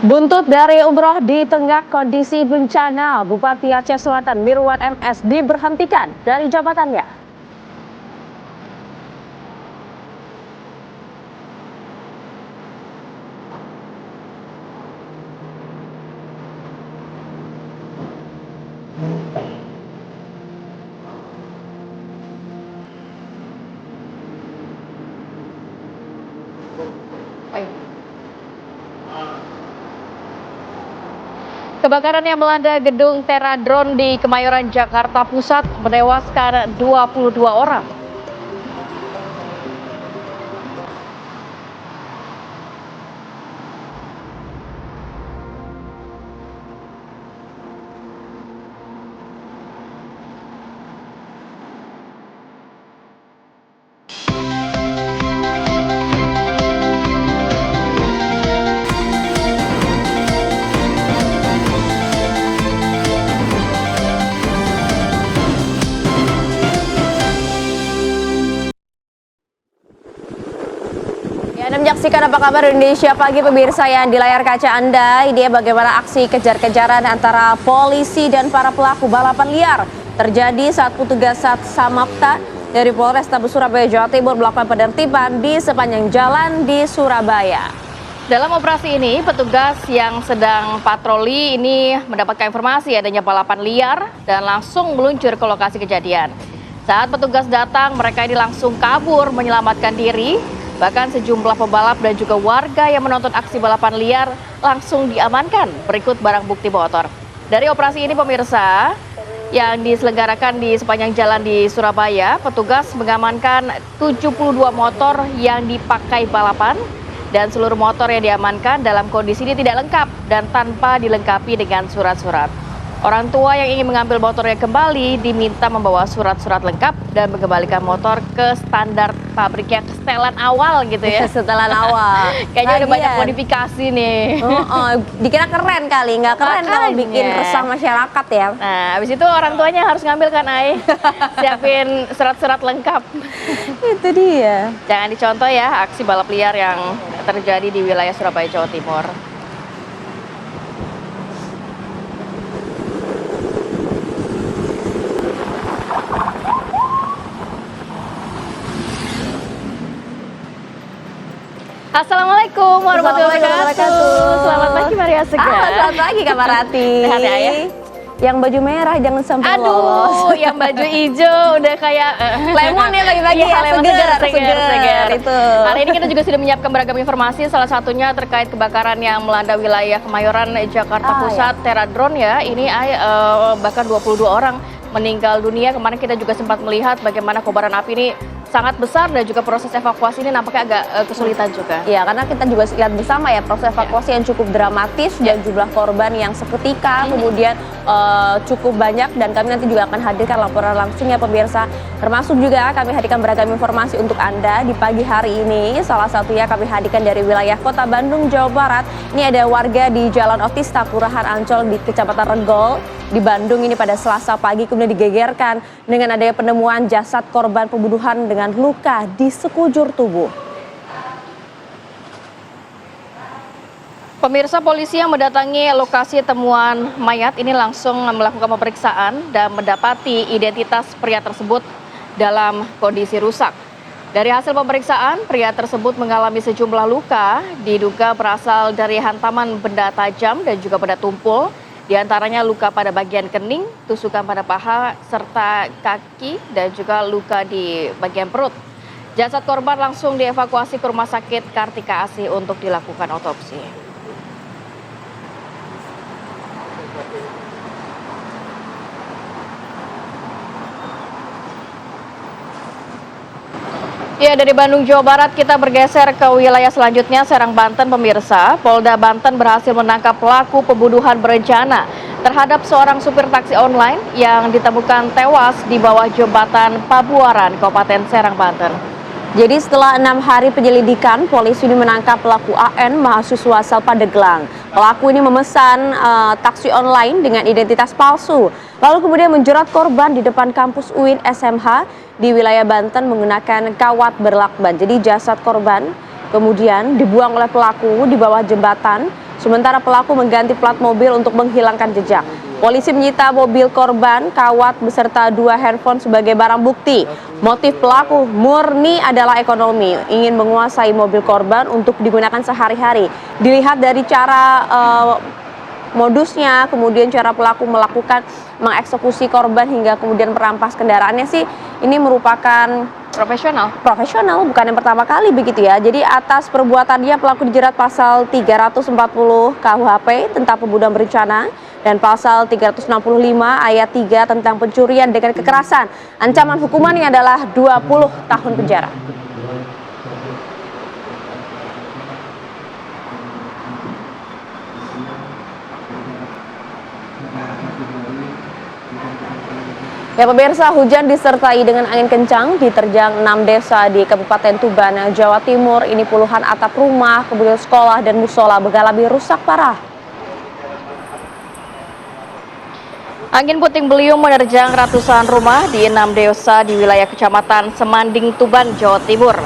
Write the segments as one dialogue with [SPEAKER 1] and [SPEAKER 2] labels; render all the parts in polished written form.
[SPEAKER 1] Buntut dari umroh di tengah kondisi bencana, Bupati Aceh Selatan Mirwan MS diberhentikan dari jabatannya.
[SPEAKER 2] Kebakaran yang melanda gedung Teradron di Kemayoran, Jakarta Pusat menewaskan 22 orang.
[SPEAKER 1] Anda menyaksikan Apa Kabar Indonesia Pagi, pemirsa yang di layar kaca Anda. Ini bagaimana aksi kejar-kejaran antara polisi dan para pelaku balapan liar terjadi saat petugas Samapta dari Polrestabes Surabaya, Jawa Timur melakukan penertiban di sepanjang jalan di Surabaya.
[SPEAKER 2] Dalam operasi ini, petugas yang sedang patroli ini mendapatkan informasi adanya balapan liar dan langsung meluncur ke lokasi kejadian. Saat petugas datang, mereka ini langsung kabur menyelamatkan diri. Bahkan sejumlah pebalap dan juga warga yang menonton aksi balapan liar langsung diamankan berikut barang bukti motor. Dari operasi ini, pemirsa, yang diselenggarakan di sepanjang jalan di Surabaya, petugas mengamankan 72 motor yang dipakai balapan dan seluruh motor yang diamankan dalam kondisi ini tidak lengkap dan tanpa dilengkapi dengan surat-surat. Orang tua yang ingin mengambil motornya kembali diminta membawa surat-surat lengkap dan mengembalikan motor ke standar pabriknya, ke setelan awal gitu ya.
[SPEAKER 1] Setelan awal.
[SPEAKER 2] Kayaknya udah banyak modifikasi nih.
[SPEAKER 1] Dikira keren kali, nggak keren kalau bikin resah masyarakat ya.
[SPEAKER 2] Nah, habis itu orang tuanya harus ngambil kan, Ai. Siapin surat-surat lengkap.
[SPEAKER 1] Itu dia.
[SPEAKER 2] Jangan dicontoh ya aksi balap liar yang terjadi di wilayah Surabaya, Jawa Timur. Assalamualaikum warahmatullahi wabarakatuh. Selamat pagi Maria Segar.
[SPEAKER 1] Selamat pagi Kak Marati.
[SPEAKER 2] Sehat ya, Ayah?
[SPEAKER 1] Yang baju merah jangan sampai lolos.
[SPEAKER 2] Aduh, yang baju hijau udah kayak
[SPEAKER 1] lemon ya pagi-pagi ya, segar itu.
[SPEAKER 2] Hari ini kita juga sudah menyiapkan beragam informasi, salah satunya terkait kebakaran yang melanda wilayah Kemayoran, Jakarta Pusat, Teradron ya. Ini bahkan 22 orang meninggal dunia. Kemarin kita juga sempat melihat bagaimana kobaran api ini sangat besar dan juga proses evakuasi ini nampaknya agak kesulitan juga.
[SPEAKER 1] Iya, karena kita juga lihat bersama ya proses evakuasi yang cukup dramatis dan jumlah korban yang seketika kemudian cukup banyak, dan kami nanti juga akan hadirkan laporan langsung ya pemirsa. Termasuk juga kami hadirkan beragam informasi untuk Anda di pagi hari ini. Salah satunya kami hadirkan dari wilayah Kota Bandung, Jawa Barat. Ini ada warga di Jalan Otista, Kelurahan Ancol di Kecamatan Regol di Bandung ini pada Selasa pagi kemudian digegerkan dengan adanya penemuan jasad korban pembunuhan dengan luka di sekujur tubuh.
[SPEAKER 2] Pemirsa, polisi yang mendatangi lokasi temuan mayat ini langsung melakukan pemeriksaan dan mendapati identitas pria tersebut dalam kondisi rusak. Dari hasil pemeriksaan, pria tersebut mengalami sejumlah luka, diduga berasal dari hantaman benda tajam dan juga benda tumpul. Di antaranya luka pada bagian kening, tusukan pada paha, serta kaki, dan juga luka di bagian perut. Jasad korban langsung dievakuasi ke Rumah Sakit Kartika Asih untuk dilakukan otopsi. Ya, dari Bandung, Jawa Barat kita bergeser ke wilayah selanjutnya, Serang, Banten, pemirsa. Polda Banten berhasil menangkap pelaku pembunuhan berencana terhadap seorang supir taksi online yang ditemukan tewas di bawah jembatan Pabuaran, Kabupaten Serang, Banten.
[SPEAKER 1] Jadi setelah 6 hari penyelidikan, polisi ini menangkap pelaku AN, mahasiswa asal Pandeglang. Pelaku ini memesan taksi online dengan identitas palsu, lalu kemudian menjerat korban di depan kampus UIN SMH di wilayah Banten menggunakan kawat berlakban. Jadi jasad korban kemudian dibuang oleh pelaku di bawah jembatan sementara pelaku mengganti plat mobil untuk menghilangkan jejak. Polisi menyita mobil korban, kawat beserta 2 handphone sebagai barang bukti. Motif pelaku murni adalah ekonomi, ingin menguasai mobil korban untuk digunakan sehari-hari. Dilihat dari cara modusnya, kemudian cara pelaku melakukan mengeksekusi korban hingga kemudian merampas kendaraannya sih, ini merupakan profesional, bukan yang pertama kali begitu ya. Jadi atas perbuatannya pelaku dijerat pasal 340 KUHP tentang pembunuhan berencana dan pasal 365 ayat 3 tentang pencurian dengan kekerasan. Ancaman hukumannya adalah 20 tahun penjara. Ya pemirsa, hujan disertai dengan angin kencang diterjang 6 desa di Kabupaten Tuban, Jawa Timur. Ini puluhan atap rumah, kemudian sekolah dan musola mengalami rusak parah.
[SPEAKER 2] Angin puting beliung menerjang ratusan rumah di 6 desa di wilayah Kecamatan Semanding, Tuban, Jawa Timur.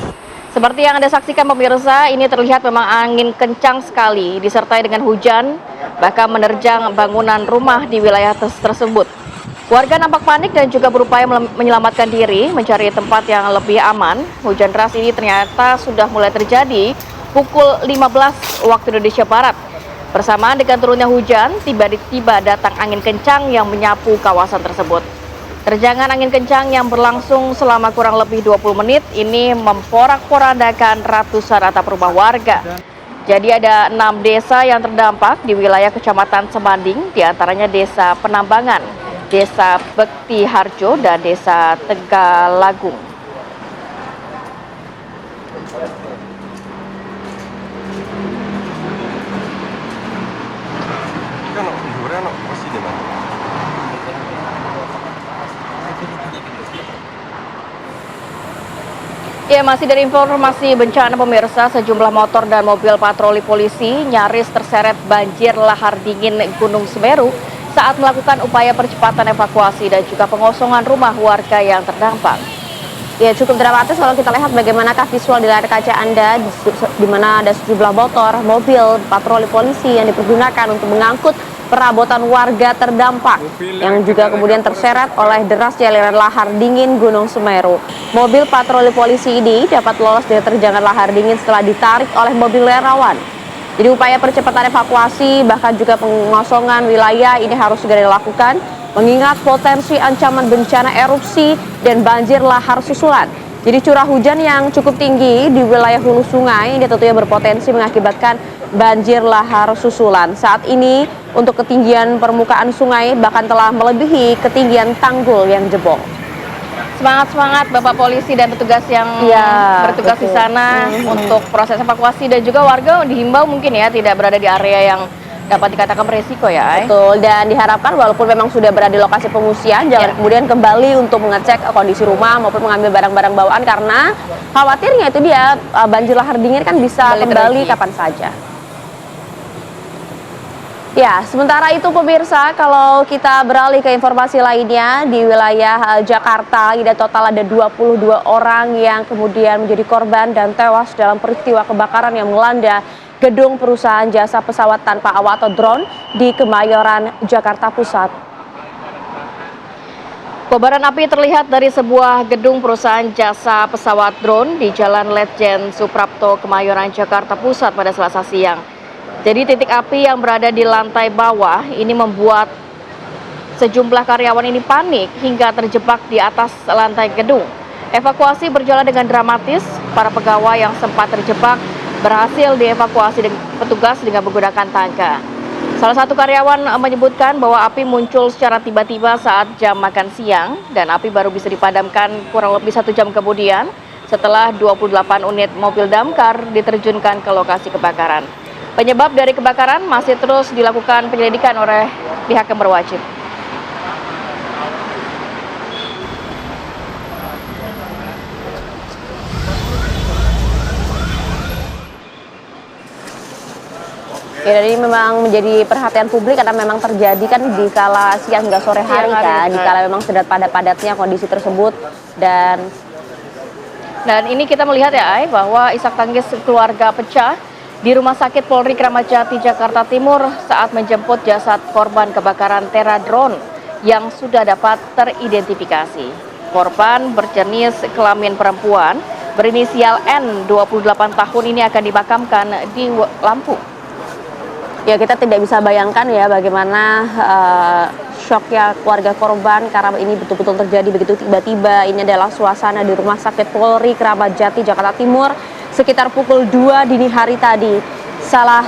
[SPEAKER 2] Seperti yang Anda saksikan pemirsa, ini terlihat memang angin kencang sekali disertai dengan hujan, bahkan menerjang bangunan rumah di wilayah tersebut. Warga nampak panik dan juga berupaya menyelamatkan diri, mencari tempat yang lebih aman. Hujan deras ini ternyata sudah mulai terjadi pukul 15 waktu Indonesia Barat. Bersamaan dengan turunnya hujan, tiba-tiba datang angin kencang yang menyapu kawasan tersebut. Terjangan angin kencang yang berlangsung selama kurang lebih 20 menit ini memporak-porandakan ratusan atap rumah warga. Jadi ada 6 desa yang terdampak di wilayah Kecamatan Semanding, diantaranya Desa Penambangan, Desa Bekti Harjo, dan Desa Tegalagung. Ya, masih dari informasi bencana pemirsa, sejumlah motor dan mobil patroli polisi nyaris terseret banjir lahar dingin Gunung Semeru saat melakukan upaya percepatan evakuasi dan juga pengosongan rumah warga yang terdampak.
[SPEAKER 1] Ya, cukup dramatis kalau kita lihat bagaimanakah visual di layar kaca Anda, di mana ada sejumlah motor, mobil, patroli polisi yang dipergunakan untuk mengangkut perabotan warga terdampak yang juga kemudian terseret oleh derasnya aliran lahar dingin Gunung Semeru. Mobil patroli polisi ini dapat lolos dari terjangan lahar dingin setelah ditarik oleh mobil relawan. Jadi upaya percepatan evakuasi bahkan juga pengosongan wilayah ini harus segera dilakukan mengingat potensi ancaman bencana erupsi dan banjir lahar susulan. Jadi curah hujan yang cukup tinggi di wilayah hulu sungai ini tentunya berpotensi mengakibatkan banjir lahar susulan. Saat ini untuk ketinggian permukaan sungai bahkan telah melebihi ketinggian tanggul yang jebol.
[SPEAKER 2] Semangat Bapak polisi dan petugas yang bertugas di sana untuk proses evakuasi, dan juga warga dihimbau mungkin ya tidak berada di area yang dapat dikatakan beresiko ya.
[SPEAKER 1] Betul, dan diharapkan walaupun memang sudah berada di lokasi pengungsian, jangan kemudian kembali untuk mengecek kondisi rumah maupun mengambil barang-barang bawaan karena khawatirnya itu dia banjir lahar dingin kan bisa kembali kapan saja. Ya, sementara itu pemirsa, kalau kita beralih ke informasi lainnya di wilayah Jakarta, ada total ada 22 orang yang kemudian menjadi korban dan tewas dalam peristiwa kebakaran yang melanda gedung perusahaan jasa pesawat tanpa awak atau drone di Kemayoran, Jakarta Pusat.
[SPEAKER 2] Kobaran api terlihat dari sebuah gedung perusahaan jasa pesawat drone di Jalan Letjen Suprapto, Kemayoran, Jakarta Pusat pada Selasa siang. Jadi titik api yang berada di lantai bawah ini membuat sejumlah karyawan ini panik hingga terjebak di atas lantai gedung. Evakuasi berjalan dengan dramatis, para pegawai yang sempat terjebak berhasil dievakuasi dengan petugas dengan menggunakan tangga. Salah satu karyawan menyebutkan bahwa api muncul secara tiba-tiba saat jam makan siang dan api baru bisa dipadamkan kurang lebih 1 jam kemudian setelah 28 unit mobil damkar diterjunkan ke lokasi kebakaran. Penyebab dari kebakaran masih terus dilakukan penyelidikan oleh pihak yang berwajib.
[SPEAKER 1] Ya, ini memang menjadi perhatian publik karena memang terjadi kan di kala siang hingga sore hari kan, di kala memang sedang padat-padatnya kondisi tersebut dan
[SPEAKER 2] ini kita melihat ya bahwa isak tangis keluarga pecah di Rumah Sakit Polri Kramat Jati, Jakarta Timur saat menjemput jasad korban kebakaran Teradron yang sudah dapat teridentifikasi. Korban berjenis kelamin perempuan berinisial N, 28 tahun ini akan dimakamkan di Lampung.
[SPEAKER 1] Ya, kita tidak bisa bayangkan ya bagaimana syoknya keluarga korban karena ini betul-betul terjadi begitu tiba-tiba. Ini adalah suasana di Rumah Sakit Polri Kramat Jati, Jakarta Timur sekitar pukul 2 dini hari tadi. Salah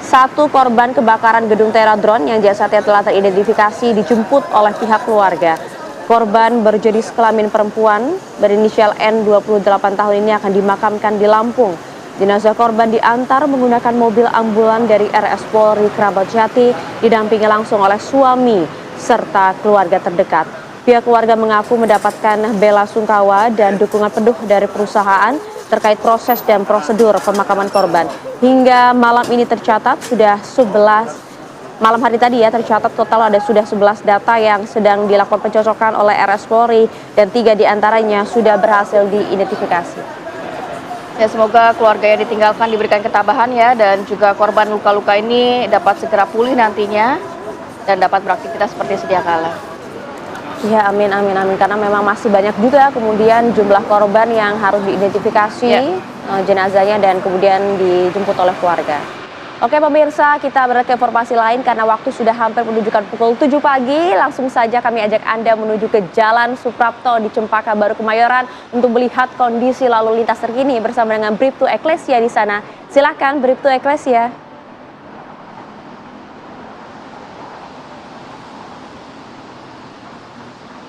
[SPEAKER 1] satu korban kebakaran gedung Teradron yang jasadnya telah teridentifikasi dijemput oleh pihak keluarga. Korban berjenis kelamin perempuan berinisial N, 28 tahun ini akan dimakamkan di Lampung. Jenazah korban diantar menggunakan mobil ambulan dari RS Polri Kramat Jati didampingi langsung oleh suami serta keluarga terdekat. Pihak keluarga mengaku mendapatkan bela sungkawa dan dukungan penuh dari perusahaan terkait proses dan prosedur pemakaman korban. Hingga malam ini tercatat sudah 11, malam hari tadi ya tercatat total ada sudah 11 data yang sedang dilakukan pencocokan oleh RS Polri dan 3 diantaranya sudah berhasil diidentifikasi.
[SPEAKER 2] Ya, semoga keluarga yang ditinggalkan diberikan ketabahan ya, dan juga korban luka-luka ini dapat segera pulih nantinya dan dapat beraktivitas seperti sedia kala.
[SPEAKER 1] Ya, amin, amin, amin. Karena memang masih banyak juga kemudian jumlah korban yang harus diidentifikasi jenazahnya dan kemudian dijemput oleh keluarga. Oke pemirsa, kita beralih ke informasi lain karena waktu sudah hampir menunjukkan pukul 7 pagi. Langsung saja kami ajak Anda menuju ke Jalan Suprapto di Cempaka Baru, Kemayoran untuk melihat kondisi lalu lintas terkini bersama dengan Bribtu Eklesia di sana. Silakan Bribtu Eklesia.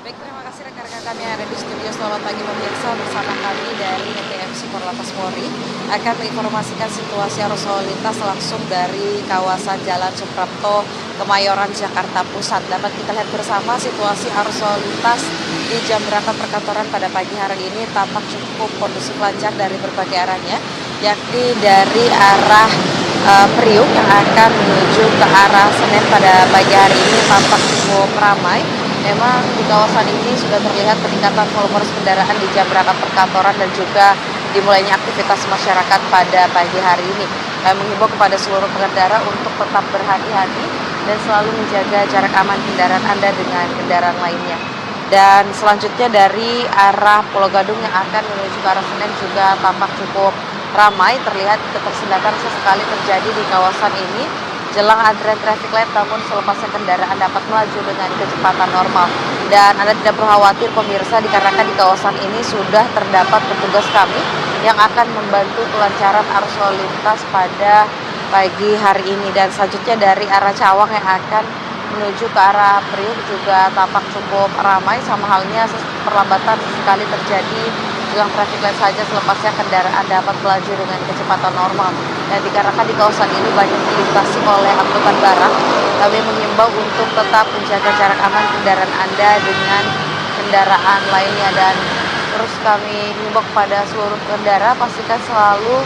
[SPEAKER 3] Baik, terima kasih rekan-rekan kami yang ada di studio. Selamat pagi pemirsa, bersama kami dari NTMC Korlantas Polri akan menginformasikan situasi arus lalu lintas langsung dari kawasan Jalan Suprapto, Kemayoran, Jakarta Pusat. Dapat kita lihat bersama situasi arus lalu lintas di jam berangkat perkantoran pada pagi hari ini tampak cukup kondusif lancar dari berbagai arahnya, yakni dari arah Priuk yang akan menuju ke arah Senen pada pagi hari ini tampak cukup ramai. Memang di kawasan ini sudah terlihat peningkatan volume kendaraan di jam berangkat perkantoran dan juga dimulainya aktivitas masyarakat pada pagi hari ini. Kami menghimbau kepada seluruh pengendara untuk tetap berhati-hati dan selalu menjaga jarak aman kendaraan Anda dengan kendaraan lainnya. Dan selanjutnya dari arah Pulau Gadung yang akan menuju ke arah Senen juga tampak cukup ramai, terlihat ketersendatan sesekali terjadi di kawasan ini jelang antrian traffic light, namun selepasnya kendaraan dapat melaju dengan kecepatan normal. Dan Anda tidak perlu khawatir pemirsa, dikarenakan di kawasan ini sudah terdapat petugas kami yang akan membantu kelancaran arus lalu lintas pada pagi hari ini. Dan selanjutnya dari arah Cawang yang akan menuju ke arah Priuk juga tampak cukup ramai, sama halnya perlambatan sekali terjadi jelang traffic light saja, selepasnya kendaraan dapat melaju dengan kecepatan normal. Dan dikarenakan di kawasan ini banyak dilintasi oleh angkutan barang, kami mengimbau untuk tetap menjaga jarak aman kendaraan Anda dengan kendaraan lainnya. Dan terus kami mengimbau kepada seluruh pengendara pastikan selalu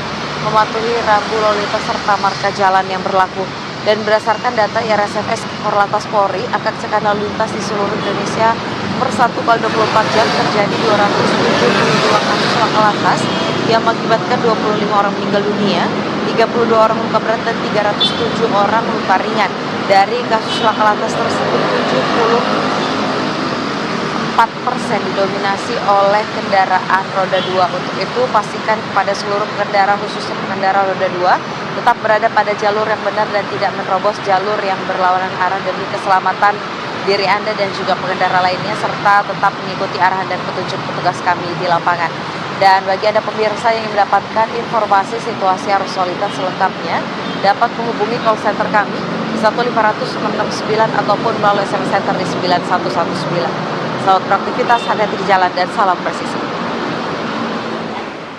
[SPEAKER 3] mematuhi rambu lalu lintas serta marka jalan yang berlaku. Dan berdasarkan data IRSFS Korlantas Polri, angka kecelakaan lalu lintas di seluruh Indonesia per 1 kali 24 jam terjadi 272 kasus laka lantas yang mengakibatkan 25 orang meninggal dunia, 32 orang luka berat dan 307 orang luka ringan. Dari kasus laka lantas tersebut 74% didominasi oleh kendaraan roda 2. Untuk itu pastikan kepada seluruh pengendara, khususnya pengendara roda 2, tetap berada pada jalur yang benar dan tidak menerobos jalur yang berlawanan arah demi keselamatan diri Anda dan juga pengendara lainnya, serta tetap mengikuti arahan dan petunjuk petugas kami di lapangan. Dan bagi Anda pemirsa yang ingin mendapatkan informasi situasi arus lalu lintas selengkapnya, dapat menghubungi call center kami di 1-500-669 ataupun melalui SMS Center di 9119. Selamat beraktivitas, hati-hati di jalan dan salam presisi.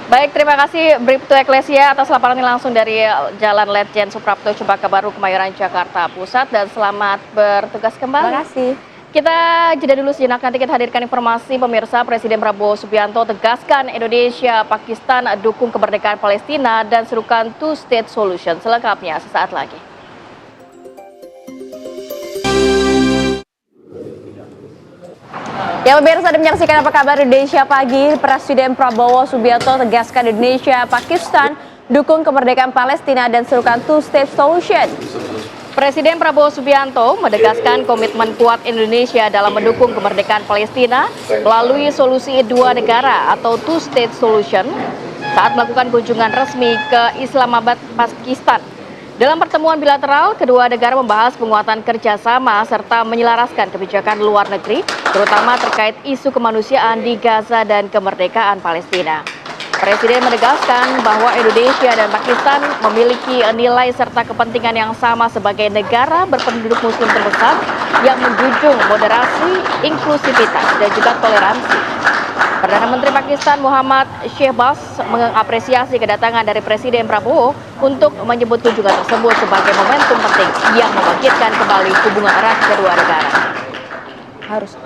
[SPEAKER 2] Baik, terima kasih Bribtu Eklesia atas laporan ini langsung dari Jalan Ledjen Suprapto, Cempaka Baru, Kemayoran, Jakarta Pusat, dan selamat bertugas kembali.
[SPEAKER 1] Terima kasih.
[SPEAKER 2] Kita jeda dulu sejenak, nanti kita hadirkan informasi pemirsa. Presiden Prabowo Subianto tegaskan Indonesia, Pakistan dukung kemerdekaan Palestina dan serukan two state solution. Selengkapnya sesaat lagi.
[SPEAKER 1] Ya pemirsa, Anda menyaksikan Apa Kabar Indonesia Pagi. Presiden Prabowo Subianto tegaskan Indonesia, Pakistan dukung kemerdekaan Palestina dan serukan two-state solution.
[SPEAKER 2] Presiden Prabowo Subianto menegaskan komitmen kuat Indonesia dalam mendukung kemerdekaan Palestina melalui solusi dua negara atau two-state solution saat melakukan kunjungan resmi ke Islamabad, Pakistan. Dalam pertemuan bilateral, kedua negara membahas penguatan kerjasama serta menyelaraskan kebijakan luar negeri, terutama terkait isu kemanusiaan di Gaza dan kemerdekaan Palestina. Presiden menegaskan bahwa Indonesia dan Pakistan memiliki nilai serta kepentingan yang sama sebagai negara berpenduduk muslim terbesar yang menjunjung moderasi, inklusivitas, dan juga toleransi. Perdana Menteri Pakistan Muhammad Shehbaz mengapresiasi kedatangan dari Presiden Prabowo untuk menyebut kunjungan tersebut sebagai momentum penting yang membangkitkan kembali hubungan erat kedua negara.
[SPEAKER 1] Harus.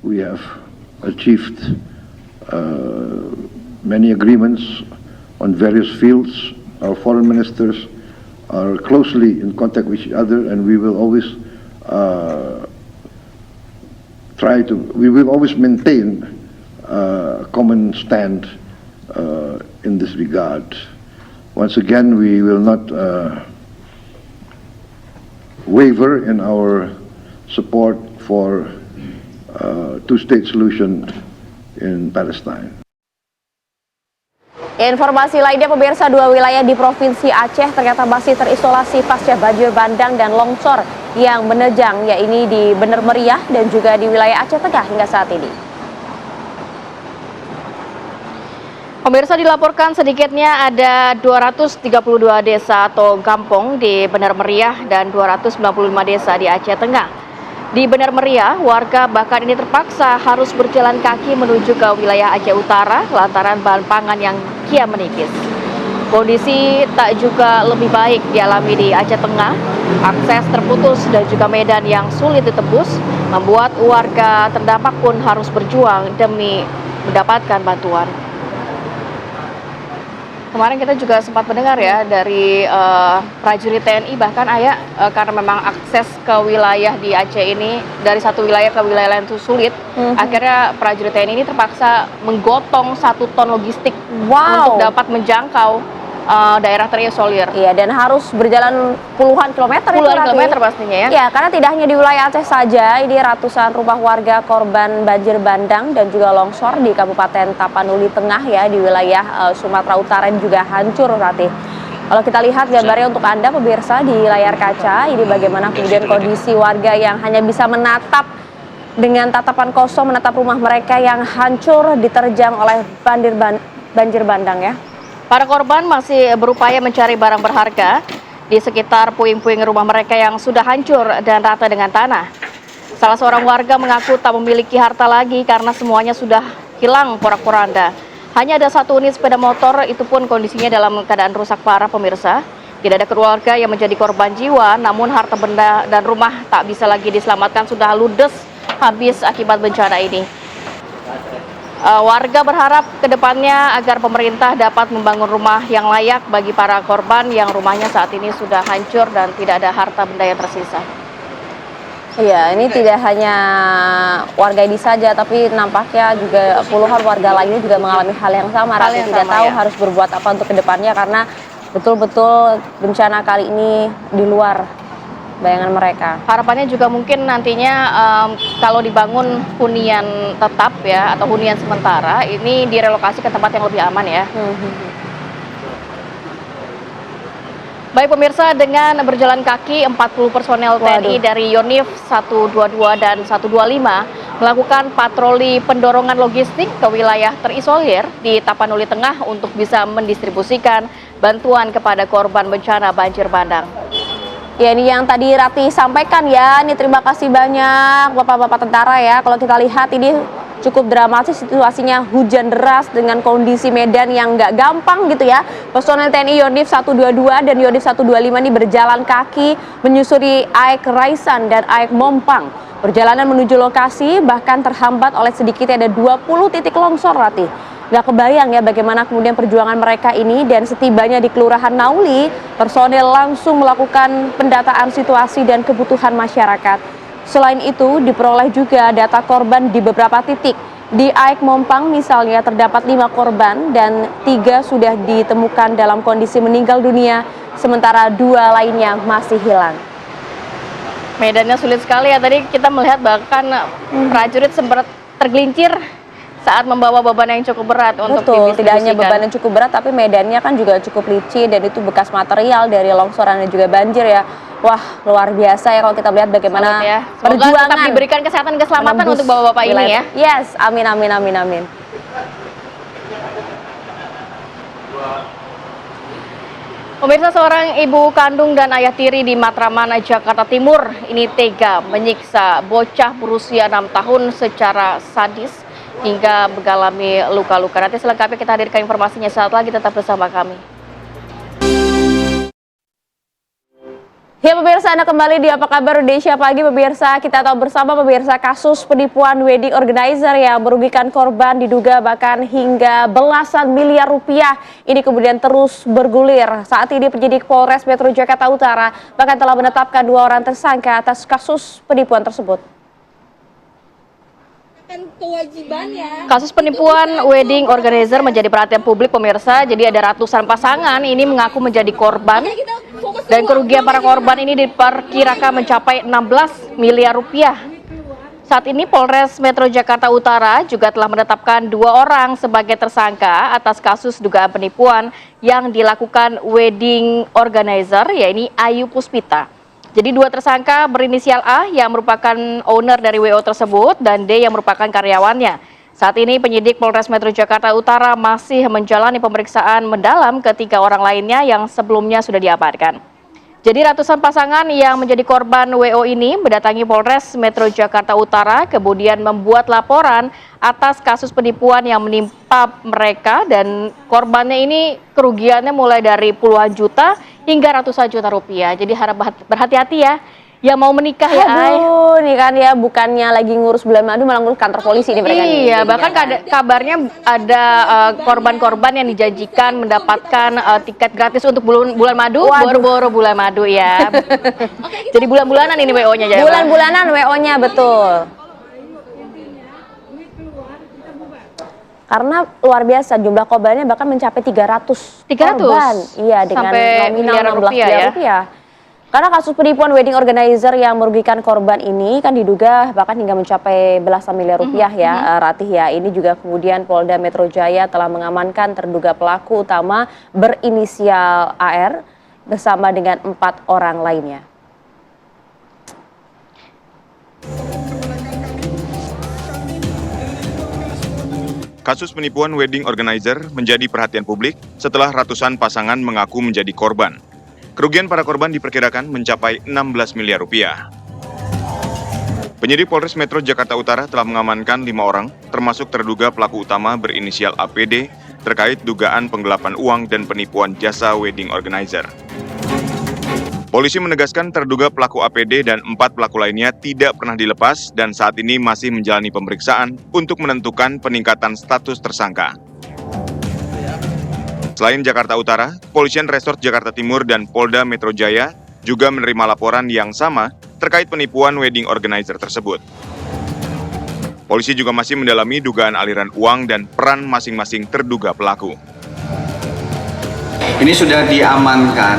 [SPEAKER 4] We have achieved many agreements on various fields. Our foreign ministers are closely in contact with each other, and we will always maintain a common stand in this regard. Once again, we will not waver in our support for two-state solution in Palestine.
[SPEAKER 1] Informasi lainnya pemirsa, dua wilayah di Provinsi Aceh ternyata masih terisolasi pasca banjir bandang dan longsor yang menerjang, yaitu di Bener Meriah dan juga di wilayah Aceh Tengah hingga saat ini.
[SPEAKER 2] Pemirsa, dilaporkan sedikitnya ada 232 desa atau kampung di Bener Meriah dan 295 desa di Aceh Tengah. Di Bener Meriah, warga bahkan ini terpaksa harus berjalan kaki menuju ke wilayah Aceh Utara lantaran bahan pangan yang kian menipis. Kondisi tak juga lebih baik dialami di Aceh Tengah. Akses terputus dan juga medan yang sulit ditembus membuat warga terdampak pun harus berjuang demi mendapatkan bantuan. Kemarin kita juga sempat mendengar ya dari prajurit TNI, bahkan Ayah, karena memang akses ke wilayah di Aceh ini dari satu wilayah ke wilayah lain itu sulit, akhirnya prajurit TNI ini terpaksa menggotong 1 ton logistik untuk dapat menjangkau daerah terisolir.
[SPEAKER 1] Iya, dan harus berjalan puluhan kilometer
[SPEAKER 2] pastinya ya.
[SPEAKER 1] Ya, karena tidak hanya di wilayah Aceh saja, ini ratusan rumah warga korban banjir bandang dan juga longsor di Kabupaten Tapanuli Tengah ya, di wilayah Sumatera Utara juga hancur Ratih. Kalau kita lihat gambarnya untuk Anda pemirsa di layar kaca, ini bagaimana kemudian kondisi warga yang hanya bisa menatap dengan tatapan kosong, menatap rumah mereka yang hancur diterjang oleh banjir bandang ya.
[SPEAKER 2] Para korban masih berupaya mencari barang berharga di sekitar puing-puing rumah mereka yang sudah hancur dan rata dengan tanah. Salah seorang warga mengaku tak memiliki harta lagi karena semuanya sudah hilang porak-poranda. Hanya ada 1 unit sepeda motor, itu pun kondisinya dalam keadaan rusak parah pemirsa. Tidak ada keluarga yang menjadi korban jiwa, namun harta benda dan rumah tak bisa lagi diselamatkan, sudah ludes habis akibat bencana ini. Warga berharap ke depannya agar pemerintah dapat membangun rumah yang layak bagi para korban yang rumahnya saat ini sudah hancur dan tidak ada harta benda yang tersisa.
[SPEAKER 1] Iya, ini tidak hanya warga ini saja, tapi nampaknya juga puluhan warga lainnya juga mengalami hal yang sama. Ratih tidak tahu harus berbuat apa untuk ke depannya karena betul-betul bencana kali ini di luar bayangan mereka.
[SPEAKER 2] Harapannya juga mungkin nantinya kalau dibangun hunian tetap ya atau hunian sementara, ini direlokasi ke tempat yang lebih aman ya. Baik pemirsa, dengan berjalan kaki 40 personel TNI dari Yonif 122 dan 125 melakukan patroli pendorongan logistik ke wilayah terisolir di Tapanuli Tengah untuk bisa mendistribusikan bantuan kepada korban bencana banjir bandang.
[SPEAKER 1] Ya, ini yang tadi Ratih sampaikan ya, ini terima kasih banyak Bapak-Bapak tentara ya. Kalau kita lihat ini cukup dramatis situasinya, hujan deras dengan kondisi medan yang nggak gampang gitu ya. Personel TNI Yonif 122 dan Yonif 125 ini berjalan kaki menyusuri Aek Raisan dan Aek Mompang. Perjalanan menuju lokasi bahkan terhambat oleh sedikitnya ada 20 titik longsor Ratih. Nggak kebayang ya bagaimana kemudian perjuangan mereka ini, dan setibanya di Kelurahan Nauli, personel langsung melakukan pendataan situasi dan kebutuhan masyarakat. Selain itu, diperoleh juga data korban di beberapa titik. Di Aek Mompang misalnya terdapat 5 korban dan 3 sudah ditemukan dalam kondisi meninggal dunia, sementara 2 lainnya masih hilang.
[SPEAKER 2] Medannya sulit sekali ya, tadi kita melihat bahkan prajurit sempat tergelincir saat membawa beban yang cukup berat untuk
[SPEAKER 1] Betul, tidak hanya
[SPEAKER 2] didistribusikan.
[SPEAKER 1] beban yang cukup berat, tapi medannya kan juga cukup licin dan itu bekas material dari longsoran dan juga banjir ya. Wah, luar biasa ya kalau kita lihat bagaimana
[SPEAKER 2] Salut ya. Semoga
[SPEAKER 1] perjuangan
[SPEAKER 2] tetap diberikan kesehatan dan keselamatan
[SPEAKER 1] menembus
[SPEAKER 2] untuk bapak-bapak ini
[SPEAKER 1] wilayah.
[SPEAKER 2] ya.
[SPEAKER 1] Yes, amin, amin, amin, amin.
[SPEAKER 2] Pemirsa, seorang ibu kandung dan ayah tiri di Matraman, Jakarta Timur ini tega menyiksa bocah berusia 6 tahun secara sadis hingga mengalami luka-luka. Nanti selengkapnya kita hadirkan informasinya saat lagi, tetap bersama kami.
[SPEAKER 1] Ya pemirsa, Anda kembali di Apa Kabar Indonesia Pagi. Pemirsa, kita tahu bersama pemirsa kasus penipuan wedding organizer yang merugikan korban diduga bahkan hingga belasan miliar rupiah. Ini kemudian terus bergulir. Saat ini penyidik Polres Metro Jakarta Utara bahkan telah menetapkan 2 orang tersangka atas kasus penipuan tersebut.
[SPEAKER 2] Kasus penipuan wedding organizer menjadi perhatian publik pemirsa. Jadi ada ratusan pasangan ini mengaku menjadi korban dan kerugian para korban ini diperkirakan mencapai 16 miliar rupiah. Saat ini Polres Metro Jakarta Utara juga telah menetapkan 2 orang sebagai tersangka atas kasus dugaan penipuan yang dilakukan wedding organizer, yaitu Ayu Puspita. Jadi 2 tersangka berinisial A yang merupakan owner dari WO tersebut dan D yang merupakan karyawannya. Saat ini penyidik Polres Metro Jakarta Utara masih menjalani pemeriksaan mendalam ke 3 orang lainnya yang sebelumnya sudah diamankan. Jadi ratusan pasangan yang menjadi korban WO ini mendatangi Polres Metro Jakarta Utara kemudian membuat laporan atas kasus penipuan yang menimpa mereka dan korbannya ini kerugiannya mulai dari puluhan juta hingga ratusan juta rupiah. Jadi harap berhati-hati ya yang mau menikah ya, Ay.
[SPEAKER 1] Aduh, nih kan ya bukannya lagi ngurus bulan madu malah ngurus kantor polisi nih mereka.
[SPEAKER 2] Iya, bahkan kabarnya ada korban-korban yang dijanjikan mendapatkan tiket gratis untuk bulan madu, boro-boro bulan madu ya. Jadi bulan-bulanan ini WO-nya ya.
[SPEAKER 1] Bulan-bulanan WO-nya betul. Karena luar biasa jumlah korbannya bahkan mencapai 300 korban. Iya, dengan
[SPEAKER 2] sampai
[SPEAKER 1] nominal 16
[SPEAKER 2] rupiah,
[SPEAKER 1] miliar
[SPEAKER 2] ya.
[SPEAKER 1] rupiah. Karena kasus penipuan wedding organizer yang merugikan korban ini kan diduga bahkan hingga mencapai belasan miliar rupiah ya, Ratih ya. Ini juga kemudian Polda Metro Jaya telah mengamankan terduga pelaku utama berinisial AR bersama dengan 4 orang lainnya.
[SPEAKER 5] Kasus penipuan wedding organizer menjadi perhatian publik setelah ratusan pasangan mengaku menjadi korban. Kerugian para korban diperkirakan mencapai 16 miliar rupiah. Penyidik Polres Metro Jakarta Utara telah mengamankan 5 orang, termasuk terduga pelaku utama berinisial APD terkait dugaan penggelapan uang dan penipuan jasa wedding organizer. Polisi menegaskan terduga pelaku APD dan 4 pelaku lainnya tidak pernah dilepas dan saat ini masih menjalani pemeriksaan untuk menentukan peningkatan status tersangka. Selain Jakarta Utara, Kepolisian Resort Jakarta Timur dan Polda Metro Jaya juga menerima laporan yang sama terkait penipuan wedding organizer tersebut. Polisi juga masih mendalami dugaan aliran uang dan peran masing-masing terduga pelaku.
[SPEAKER 6] Ini sudah diamankan